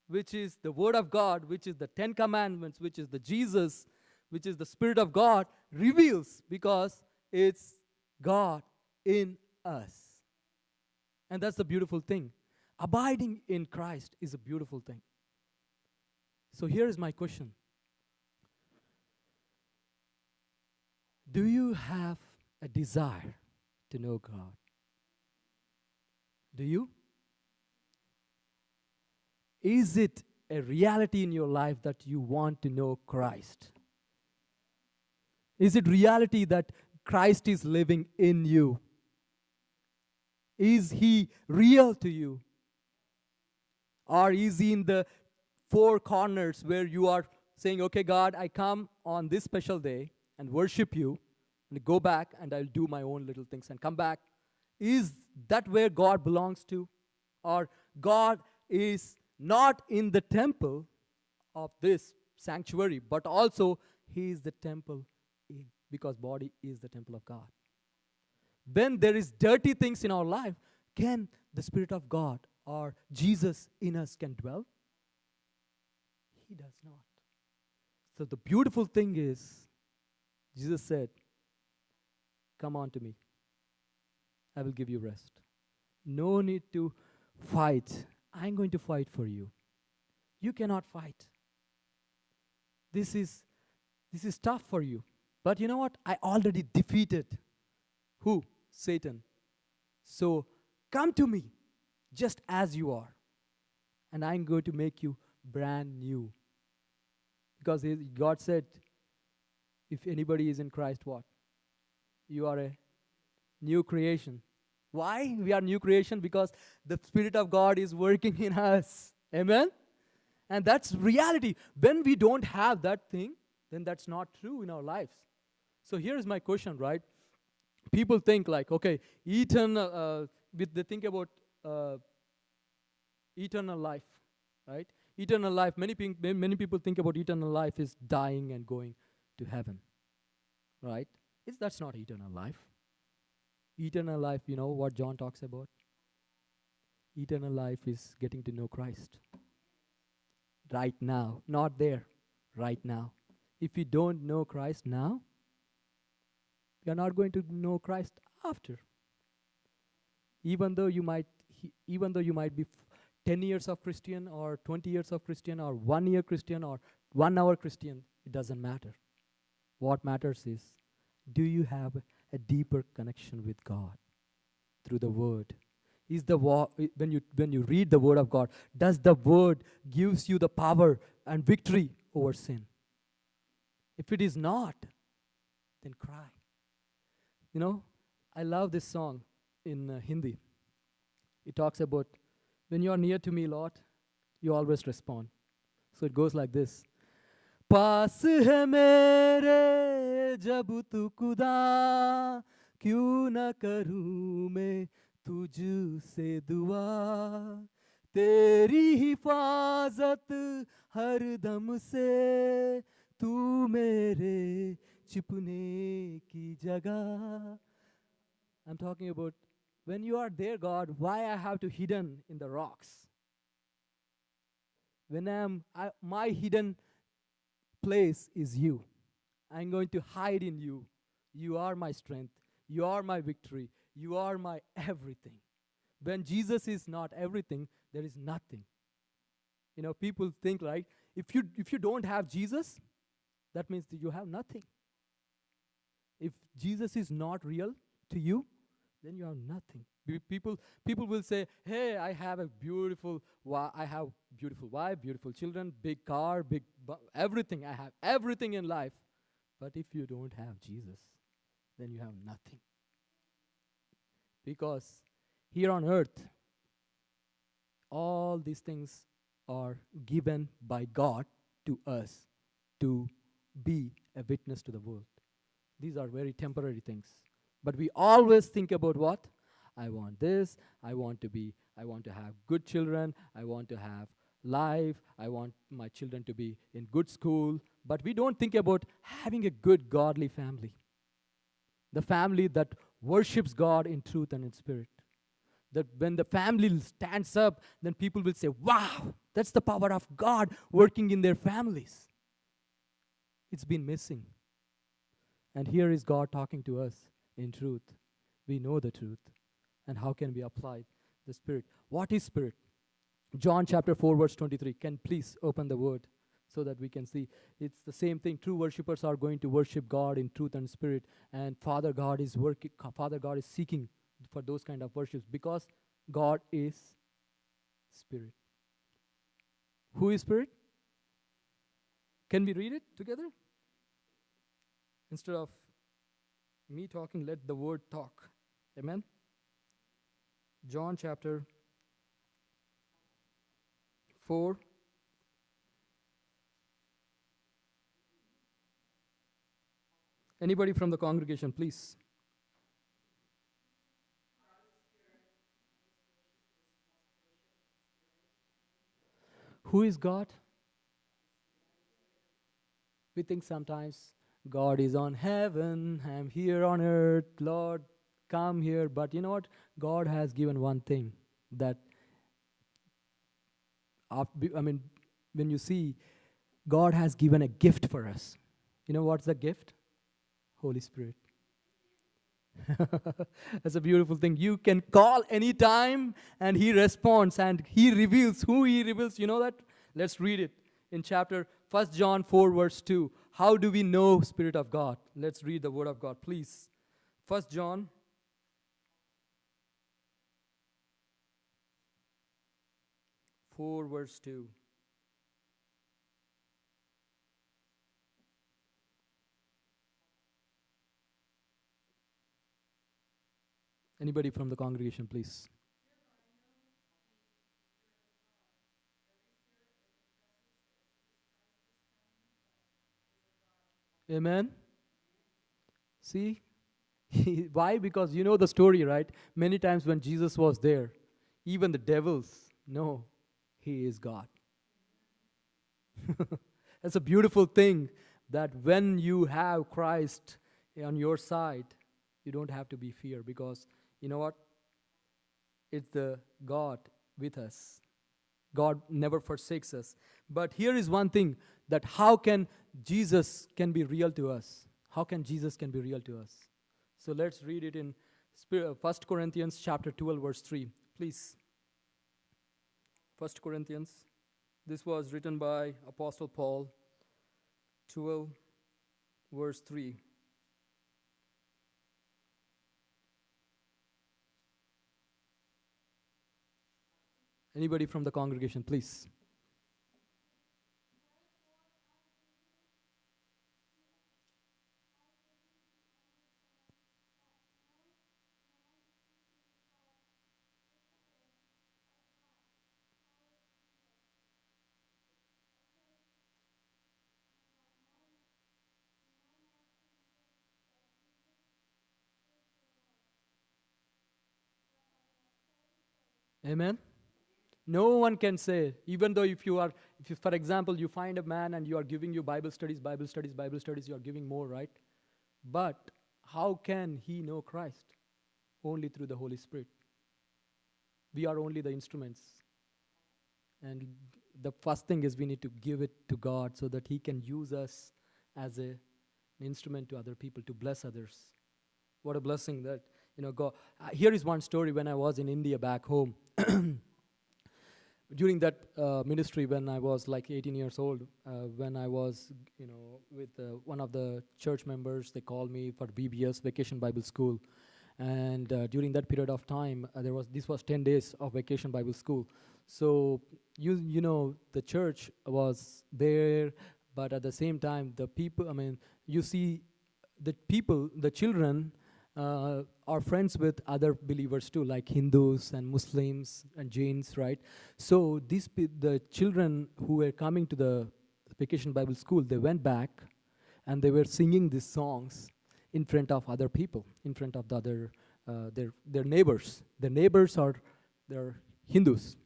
which is the Word of God, which is the 10 Commandments, which is the Jesus, which is the Spirit of God, reveals, because it's God in us. And that's the beautiful thing. Abiding in Christ is a beautiful thing. So here is my question. Do you have a desire to know God? Do you? Is it a reality in your life that you want to know Christ? Is it reality that Christ is living in you? Is he real to you? Or is he in the four corners where you are saying, okay, God, I come on this special day and worship you, and go back and I'll do my own little things and come back? Is that where God belongs to? Or God is not in the temple of this sanctuary, but also he is the temple in, because body is the temple of God. When there is dirty things in our life, can the Spirit of God or Jesus in us can dwell? He does not. So the beautiful thing is, Jesus said, come on to me. I will give you rest. No need to fight. I'm going to fight for you. You cannot fight. This is tough for you. But you know what? I already defeated who? Satan. So come to me just as you are. And I'm going to make you brand new. Because God said, if anybody is in Christ, what? You are a new creation. Why we are new creation? Because the Spirit of God is working in us. Amen? And that's reality. When we don't have that thing, then that's not true in our lives. So here is my question, right? People think like, okay, eternal, they think about eternal life, right? Eternal life, many people think about eternal life is dying and going to heaven, right? That's not eternal life. Eternal life, you know what John talks about? Eternal life is getting to know Christ. Right now, not there, right now. If you don't know Christ now, you're not going to know Christ after. Even though you might be 10 years of Christian or 20 years of Christian or 1 year Christian or 1 hour Christian, it doesn't matter. What matters is, do you have a deeper connection with God through the Word? Is the when you read the Word of God, does the Word gives you the power and victory over sin? If it is not, then cry. You know, I love this song in Hindi. It talks about, when you are near to me, Lord, you always respond. So it goes like this. पास है मेरे जब तू खुदा, क्यों न करूं मैं तुझसे दुआ, तेरी हिफाजत हर दम से, तू मेरे छिपने की जगह. I'm talking about when you are there, God, why I have to hidden in the rocks? When my hidden place is you. I'm going to hide in you. You are my strength. You are my victory. You are my everything. When Jesus is not everything, there is nothing. You know, people think, right? If you don't have Jesus, that means that you have nothing. If Jesus is not real to you, then you have nothing. People will say, hey, I have beautiful wife, beautiful children, big car, everything. I have everything in life. But if you don't have Jesus, then you have nothing. Because here on earth, all these things are given by God to us to be a witness to the world. These are very temporary things. But we always think about what? I want this, I want to have good children, I want to have life, I want my children to be in good school. But we don't think about having a good godly family. The family that worships God in truth and in spirit. That when the family stands up, then people will say, wow, that's the power of God working in their families. It's been missing. And here is God talking to us in truth. We know the truth. And how can we apply the Spirit? What is Spirit? John chapter 4 verse 23. Can please open the word so that we can see. It's the same thing. True worshippers are going to worship God in truth and spirit. And Father God is seeking for those kind of worships, because God is Spirit. Who is Spirit? Can we read it together? Instead of me talking, let the Word talk. Amen? John chapter 4. Anybody from the congregation, please. Who is God? We think sometimes God is on heaven, I'm here on earth, Lord, come here. But you know what? God has given one thing that, when you see, God has given a gift for us. You know what's the gift? Holy Spirit. That's a beautiful thing. You can call anytime and He responds and He reveals who He reveals. You know that? Let's read it in chapter 1 John 4 verse 2. How do we know Spirit of God? Let's read the Word of God, please. 1 John 4 verse 2. Anybody from the congregation, please. Amen. See? Why? Because you know the story, right? Many times when Jesus was there, even the devils know He is God. That's a beautiful thing that when you have Christ on your side, you don't have to be fear, because you know what? It's the God with us. God never forsakes us. But here is one thing, that how can Jesus can be real to us? How can Jesus can be real to us? So let's read it in 1 Corinthians chapter 12 verse 3. Please. 1 Corinthians. This was written by Apostle Paul. 12 verse 3. Anybody from the congregation, please. Amen. No one can say, even though if you, for example, you find a man and you are giving you Bible studies, you are giving more, right? But how can he know Christ? Only through the Holy Spirit. We are only the instruments. And the first thing is we need to give it to God so that He can use us as an instrument to other people, to bless others. What a blessing that, God. Here is one story when I was in India back home. During that ministry, when I was like 18 years old, when I was, with one of the church members, they called me for VBS, Vacation Bible School. And during that period of time, this was 10 days of Vacation Bible School. So, the church was there, but at the same time, the people, you see, the children are friends with other believers too, like Hindus and Muslims and Jains, right? So the children who were coming to the Vacation Bible School, they went back and they were singing these songs in front of other people, in front of the other, their neighbors. Their neighbors they're Hindus.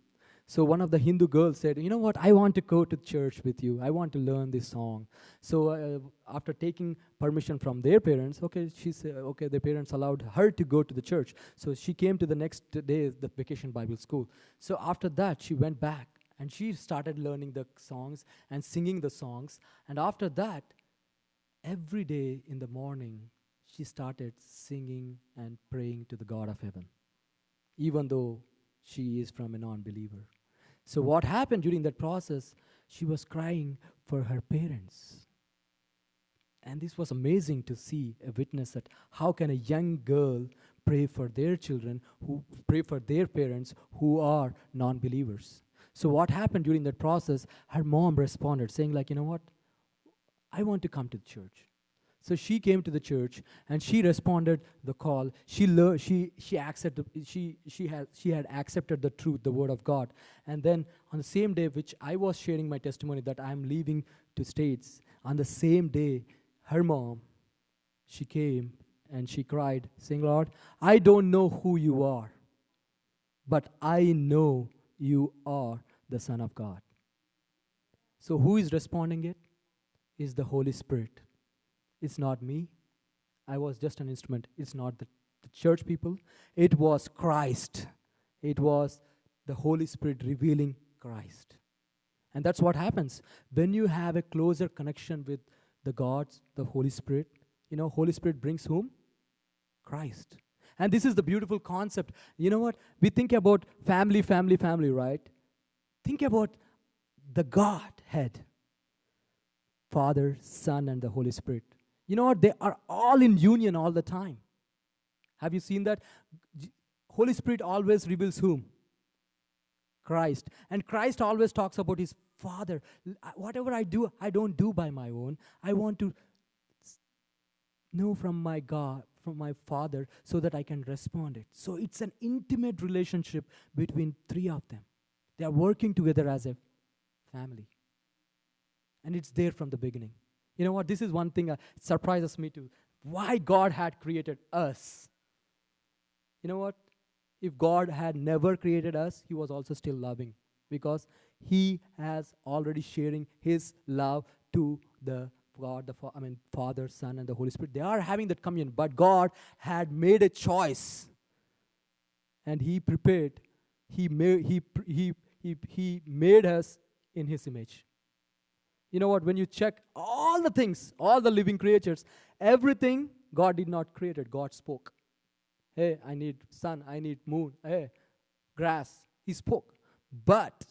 So one of the Hindu girls said, you know what, I want to go to church with you. I want to learn this song. So after taking permission from their parents, she said, their parents allowed her to go to the church. So she came to the next day, the Vacation Bible School. So after that, she went back and she started learning the songs and singing the songs. And after that, every day in the morning, she started singing and praying to the God of heaven, even though she is from a non-believer. So what happened during that process, she was crying for her parents. And this was amazing to see, a witness that how can a young girl pray for their children, who pray for their parents who are non-believers. So what happened during that process, her mom responded saying like, you know what, I want to come to the church. So she came to the church and she responded the call. She accepted, she had accepted the truth, the word of God. And then on the same day which I was sharing my testimony that I'm leaving to States, on the same day, her mom, she came and she cried, saying, Lord, I don't know who you are, but I know you are the Son of God. So who is responding it? Is the Holy Spirit. It's not me. I was just an instrument. It's not the church people. It was Christ. It was the Holy Spirit revealing Christ. And that's what happens. When you have a closer connection with the gods, the Holy Spirit, you know, Holy Spirit brings whom? Christ. And this is the beautiful concept. You know what? We think about family, right? Think about the Godhead. Father, Son, and the Holy Spirit. You know what? They are all in union all the time. Have you seen that? Holy Spirit always reveals whom? Christ. And Christ always talks about his Father. Whatever I do, I don't do by my own. I want to know from my God, from my Father, so that I can respond it. So it's an intimate relationship between three of them. They are working together as a family. And it's there from the beginning. You know what? This is one thing that surprises me too. Why God had created us. You know what? If God had never created us, he was also still loving. Because he has already sharing his love to the God, Father, Son, and the Holy Spirit. They are having that communion. But God had made a choice. And he prepared. He made us in his image. You know what? When you check all the things, all the living creatures, everything God did not create it. God spoke. Hey, I need sun, I need moon. Hey, grass. He spoke. But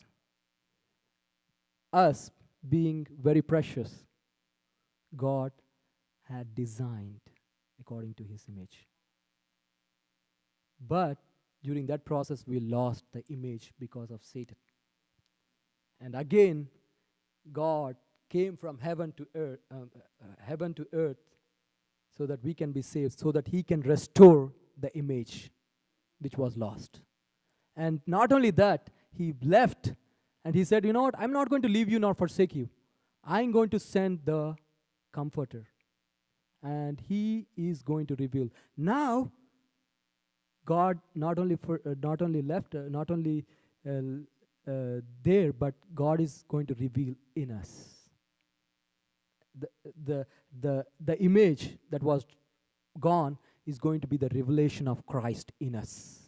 us being very precious, God had designed according to his image. But during that process, we lost the image because of Satan. And again, God came from heaven to earth, so that we can be saved, so that he can restore the image which was lost. And not only that, he left and he said, you know what, I'm not going to leave you nor forsake you. I'm going to send the Comforter. And he is going to reveal. Now, God not only left, there, but God is going to reveal in us. The image that was gone is going to be the revelation of Christ in us.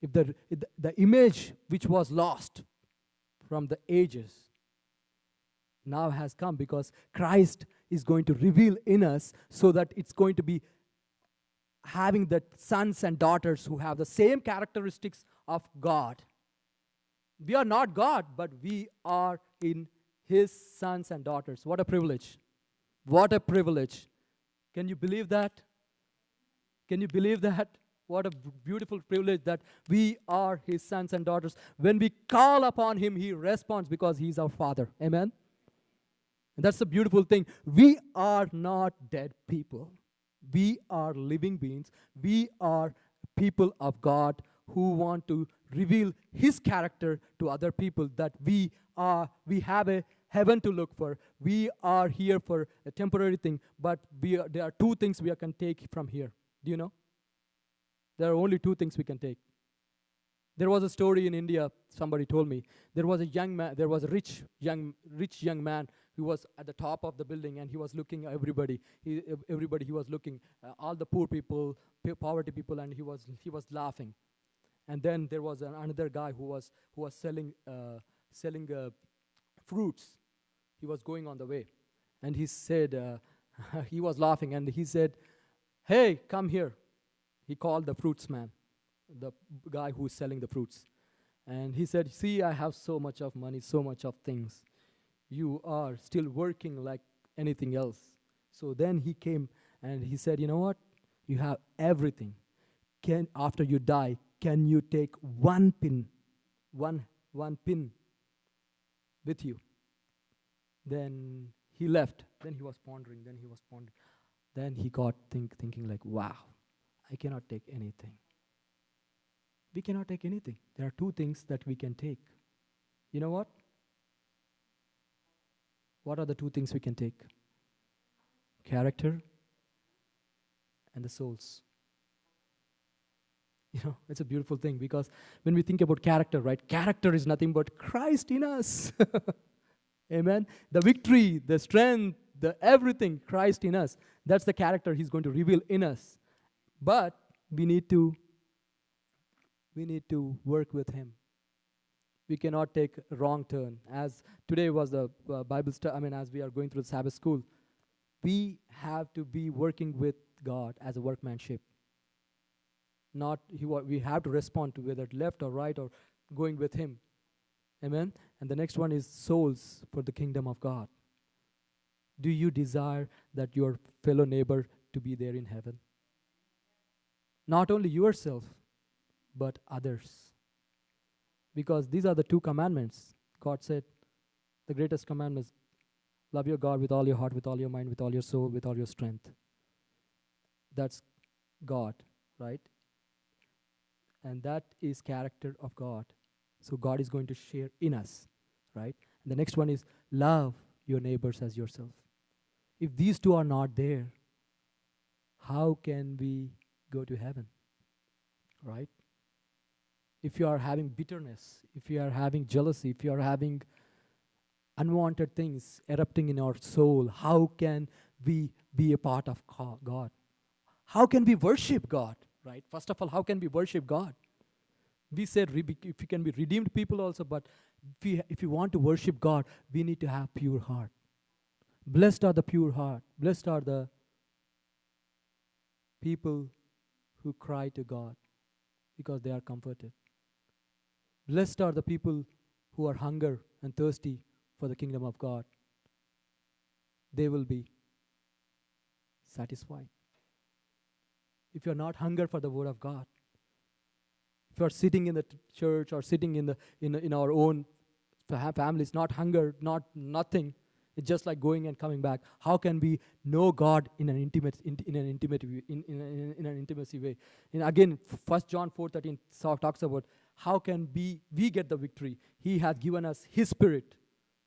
If the image which was lost from the ages now has come, because Christ is going to reveal in us, so that it's going to be having the sons and daughters who have the same characteristics of God. We are not God, but we are in his sons and daughters. What a privilege. What a privilege. Can you believe that? Can you believe that? What a beautiful privilege that we are his sons and daughters. When we call upon him, he responds because he's our Father. Amen? And that's the beautiful thing. We are not dead people. We are living beings. We are people of God who want to reveal his character to other people, that we have a heaven to look for. We are here for a temporary thing, but there are two things we can take from here. Do you know? There are only two things we can take. There was a story in India, somebody told me. There was a rich young man who was at the top of the building, and he was looking at everybody. He was looking, all the poor people, poverty people, and he was laughing. And then there was another guy who was selling fruits. He was going on the way, and he said, he was laughing, and he said, "Hey, come here." He called the fruits man, the guy who is selling the fruits. And he said, "See, I have so much of money, so much of things. You are still working like anything else." So then he came and he said, "You know what? you have everything. Can after you die, can you take one pin with you? Then he left. Then he was pondering. Then he got thinking like, wow, I cannot take anything. We cannot take anything. There are two things that we can take. You know what? What are the two things we can take? Character and the souls. You know, it's a beautiful thing, because when we think about character, right? Character is nothing but Christ in us. Amen. The victory, the strength, the everything, Christ in us. That's the character he's going to reveal in us. But we need to work with him. We cannot take a wrong turn. As today was the Bible study, as we are going through the Sabbath school, we have to be working with God as a workmanship. We have to respond to whether left or right or going with him. Amen. And the next one is souls for the kingdom of God. Do you desire that your fellow neighbor to be there in heaven? Not only yourself, but others. Because these are the two commandments. God said, the greatest commandment is love your God with all your heart, with all your mind, with all your soul, with all your strength. That's God, right? And that is character of God. So God is going to share in us, right? And the next one is love your neighbors as yourself. If these two are not there, how can we go to heaven, right? If you are having bitterness, if you are having jealousy, if you are having unwanted things erupting in our soul, how can we be a part of God? How can we worship God, right? First of all, how can we worship God? We said if we can be redeemed people also, but if you want to worship God, we need to have pure heart. Blessed are the pure heart. Blessed are the people who cry to God because they are comforted. Blessed are the people who are hunger and thirsty for the kingdom of God. They will be satisfied. If you are not hunger for the word of God, if you are sitting in the church or sitting in our own families, not hunger, not nothing, it's just like going and coming back. How can we know God in an intimacy way? And again, 1 John 4:13 talks about how can we get the victory. He has given us His Spirit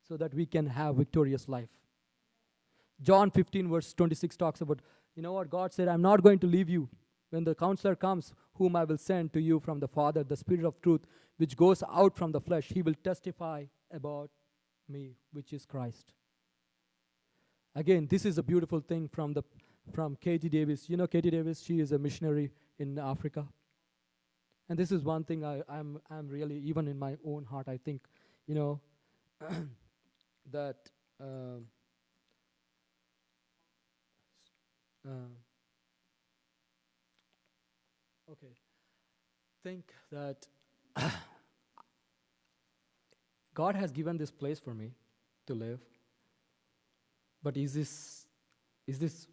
so that we can have victorious life. John 15 verse 26 talks about, you know what, God said, I'm not going to leave you. When the counselor comes, whom I will send to you from the Father, the Spirit of truth, which goes out from the flesh, He will testify about me, which is Christ. Again, this is a beautiful thing from Katie Davis. You know Katie Davis, she is a missionary in Africa. And this is one thing I'm really, even in my own heart, I think, you know, that think that God has given this place for me to live. But is this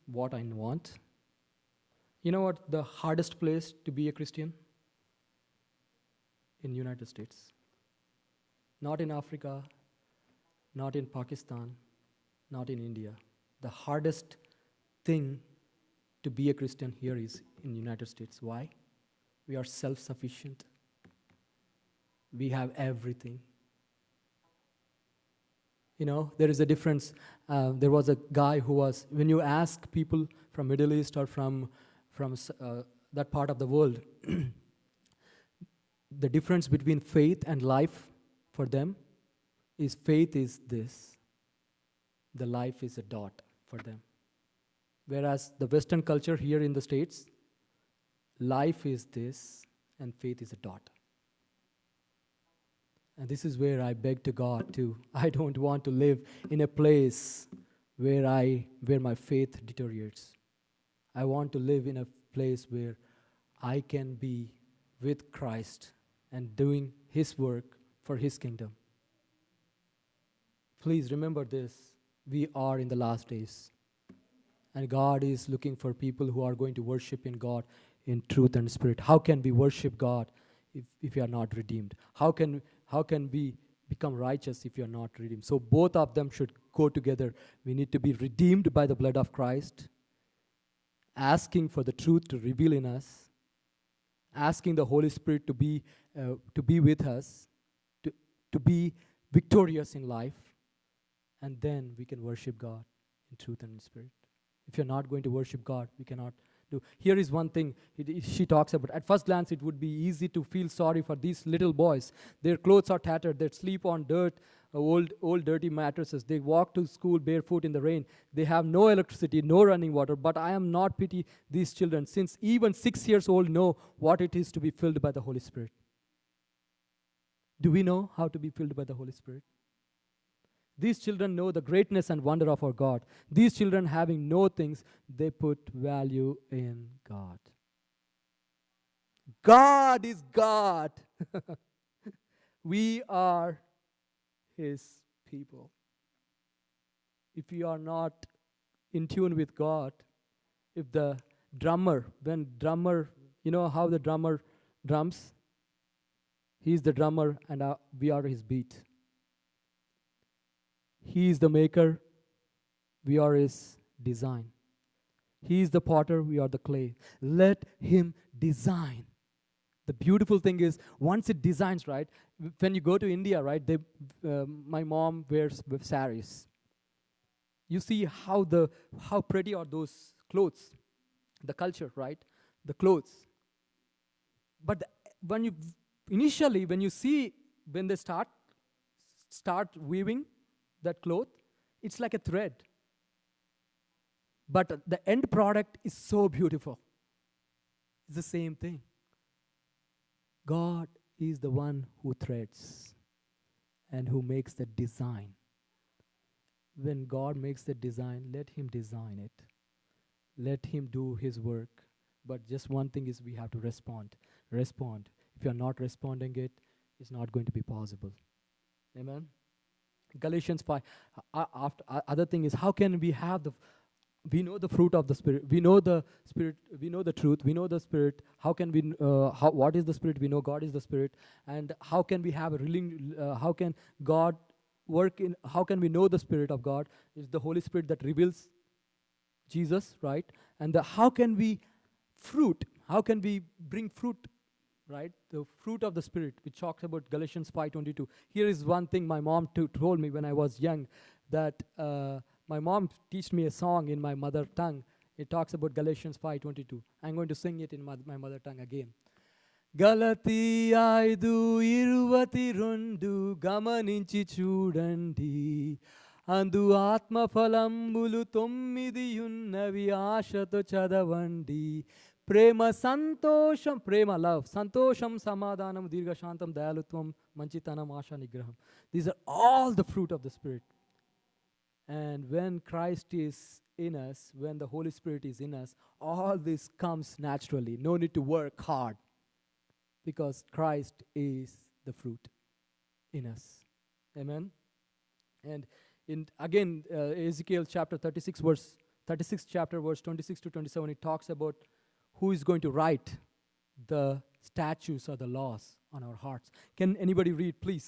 what I want? You know what the hardest place to be a Christian? In United States. Not in Africa, not in Pakistan, not in India. The hardest thing to be a Christian here is in United States. Why? We are self-sufficient. We have everything. You know, there is a difference. There was a guy who was, when you ask people from Middle East or from that part of the world, the difference between faith and life for them is faith is this. The life is a dot for them. Whereas the Western culture here in the States, life is this and faith is a dot. And this is where I beg to God too. I don't want to live in a place where my faith deteriorates. I want to live in a place where I can be with Christ and doing His work for His kingdom. Please remember this. We are in the last days. And God is looking for people who are going to worship in God in truth and spirit. How can we worship God if we are not redeemed? How can we become righteous if you are not redeemed? So both of them should go together. We need to be redeemed by the blood of Christ, asking for the truth to reveal in us, asking the Holy Spirit to be with us, to be victorious in life, and then we can worship God in truth and in spirit. If you're not going to worship God, we cannot do. Here is one thing she talks about. At first glance, it would be easy to feel sorry for these little boys. Their clothes are tattered. They sleep on dirt, old dirty mattresses. They walk to school barefoot in the rain. They have no electricity, no running water. But I am not pity these children, since even 6 years old know what it is to be filled by the Holy Spirit. Do we know how to be filled by the Holy Spirit? These children know the greatness and wonder of our God. These children, having no things, they put value in God. God is God. We are His people. If we are not in tune with God, if the drummer, you know how the drummer drums? He's the drummer and we are his beat. He is the maker, we are his design. He is the potter, we are the clay. Let him design. The beautiful thing is, once it designs, right, when you go to India, right, my mom wears saris. You see how pretty are those clothes, the culture, right, the clothes. But when they start weaving that cloth, it's like a thread. But the end product is so beautiful. It's the same thing. God is the one who threads and who makes the design. When God makes the design, let him design it. Let him do his work. But just one thing is, we have to respond. If you're not responding it's not going to be possible. Amen? Galatians 5. Other thing is, how can we have we know the fruit of the Spirit. We know the Spirit. We know the truth. We know the Spirit. How can we? What is the Spirit? We know God is the Spirit. And how can we have how can God work in? How can we know the Spirit of God? It's the Holy Spirit that reveals Jesus, right? And how can we fruit? How can we bring fruit? Right, the fruit of the Spirit, which talks about Galatians 5:22. Here is one thing my mom told me when I was young, that my mom taught me a song in my mother tongue. It talks about Galatians 5:22. I'm going to sing it in my mother tongue again. Galati 5:22 గమనించి చూడండి, అందు ఆత్మఫలంబులు 9 ఉన్నవి, ఆశతో చదవండి. ప్రేమ love, సంతోషం, సమాధానం, దీర్ఘశాంతం, దయాళుత్వం, మంచితనం, ఆశా నిగ్రహం. These are all the fruit of the Spirit. And when Christ is in us, when the Holy Spirit is in us, all this comes naturally. No need to work hard, because Christ is the fruit in us. Amen? And again, Ezekiel chapter 36 chapter, verse 26 to 27, it talks about who is going to write the statutes or the laws on our hearts. Can anybody read, please?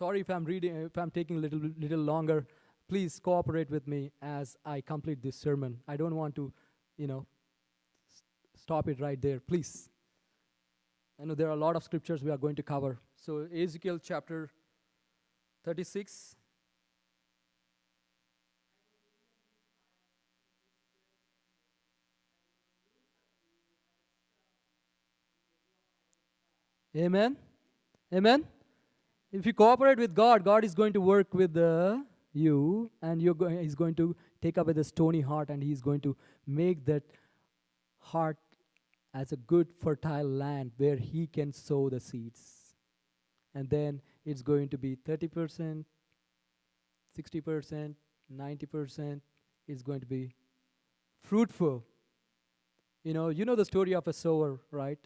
Sorry if I'm taking a little longer. Please cooperate with me as I complete this sermon. I don't want to, stop it right there, please. I know there are a lot of scriptures we are going to cover. So Ezekiel chapter 36. Amen? Amen? If you cooperate with God, God is going to work with you, and He's going to take away the stony heart, and He's going to make that heart as a good fertile land where He can sow the seeds. And then it's going to be 30%, 60%, 90%. It's going to be fruitful. You know the story of a sower, right?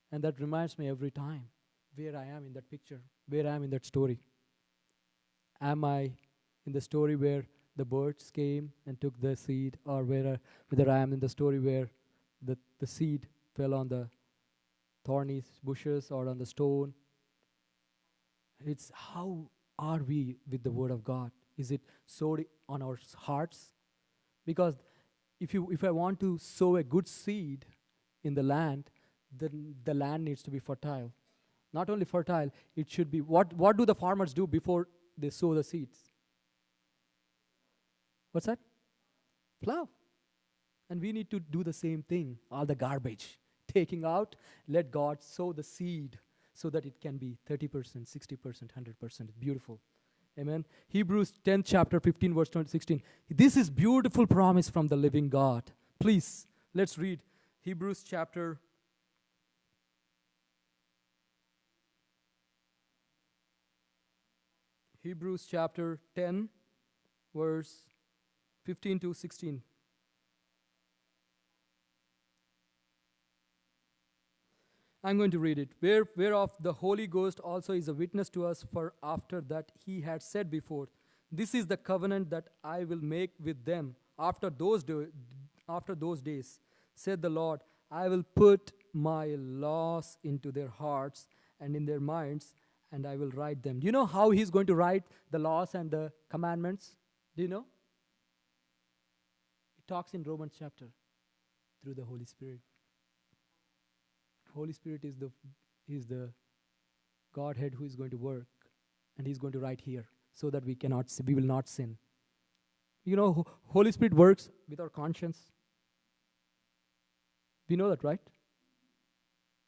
And that reminds me every time where I am in that picture, where I am in that story. Am I in the story where the birds came and took the seed, or whether I am in the story where the seed fell on the thorny bushes or on the stone. It's how are we with the word of God? Is it sowed on our hearts? Because if I want to sow a good seed in the land, then the land needs to be fertile. Not only fertile, it should be, what do the farmers do before they sow the seeds? What's that? Plow. And we need to do the same thing. All the garbage taking out, let God sow the seed so that it can be 30%, 60%, 100%. Beautiful. Amen. Hebrews 10th chapter 15 verse 16. This is beautiful promise from the living God. Please, let's read Hebrews chapter 10 verse 15 to 16. I'm going to read it. Whereof the Holy Ghost also is a witness to us, for after that he had said before, this is the covenant that I will make with them after those days, said the Lord, I will put my laws into their hearts and in their minds, and I will write them. Do you know how he's going to write the laws and the commandments? Do you know? He talks in Romans chapter through the Holy Spirit. Holy Spirit is the Godhead who is going to work, and he's going to write here so that we will not sin. You know, Holy Spirit works with our conscience. We know that, right?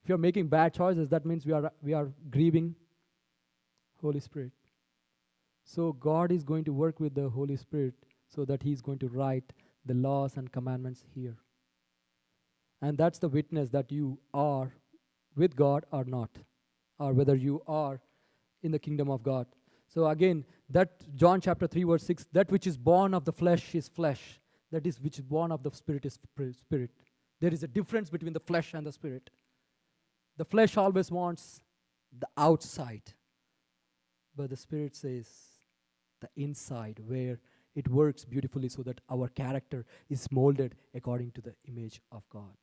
If you're making bad choices, that means we are grieving Holy Spirit. So God is going to work with the Holy Spirit so that he's going to write the laws and commandments here. And that's the witness that you are with God or not, or whether you are in the kingdom of God. So again, that John chapter 3 verse 6, that which is born of the flesh is flesh. That is which is born of the spirit is spirit. There is a difference between the flesh and the spirit. The flesh always wants the outside, but the spirit says the inside, where it works beautifully so that our character is molded according to the image of God.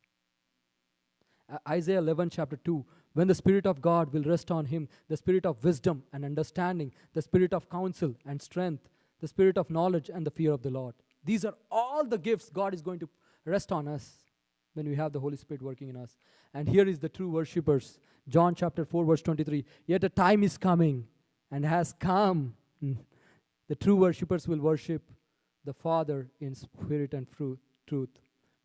Isaiah 11 chapter 2, when the Spirit of God will rest on him, the Spirit of wisdom and understanding, the Spirit of counsel and strength, the Spirit of knowledge and the fear of the Lord. These are all the gifts God is going to rest on us when we have the Holy Spirit working in us. And here is the true worshippers. John chapter 4 verse 23, yet a time is coming and has come. The true worshippers will worship the Father in spirit and truth.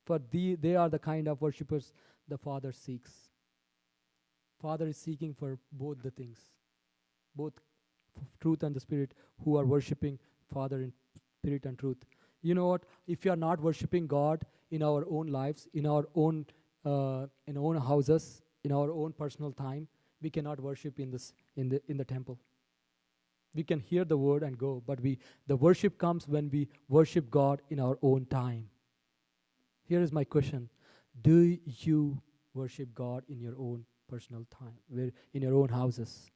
For they are the kind of worshippers the Father seeks. Father is seeking for both the things, both truth and the Spirit, who are worshiping Father in spirit and truth. You know what? If you are not worshiping God in our own lives, in our own houses, in our own personal time, we cannot worship in the temple. We can hear the word and go, but the worship comes when we worship God in our own time. Here is my question. Do you worship God in your own personal time, in your own houses?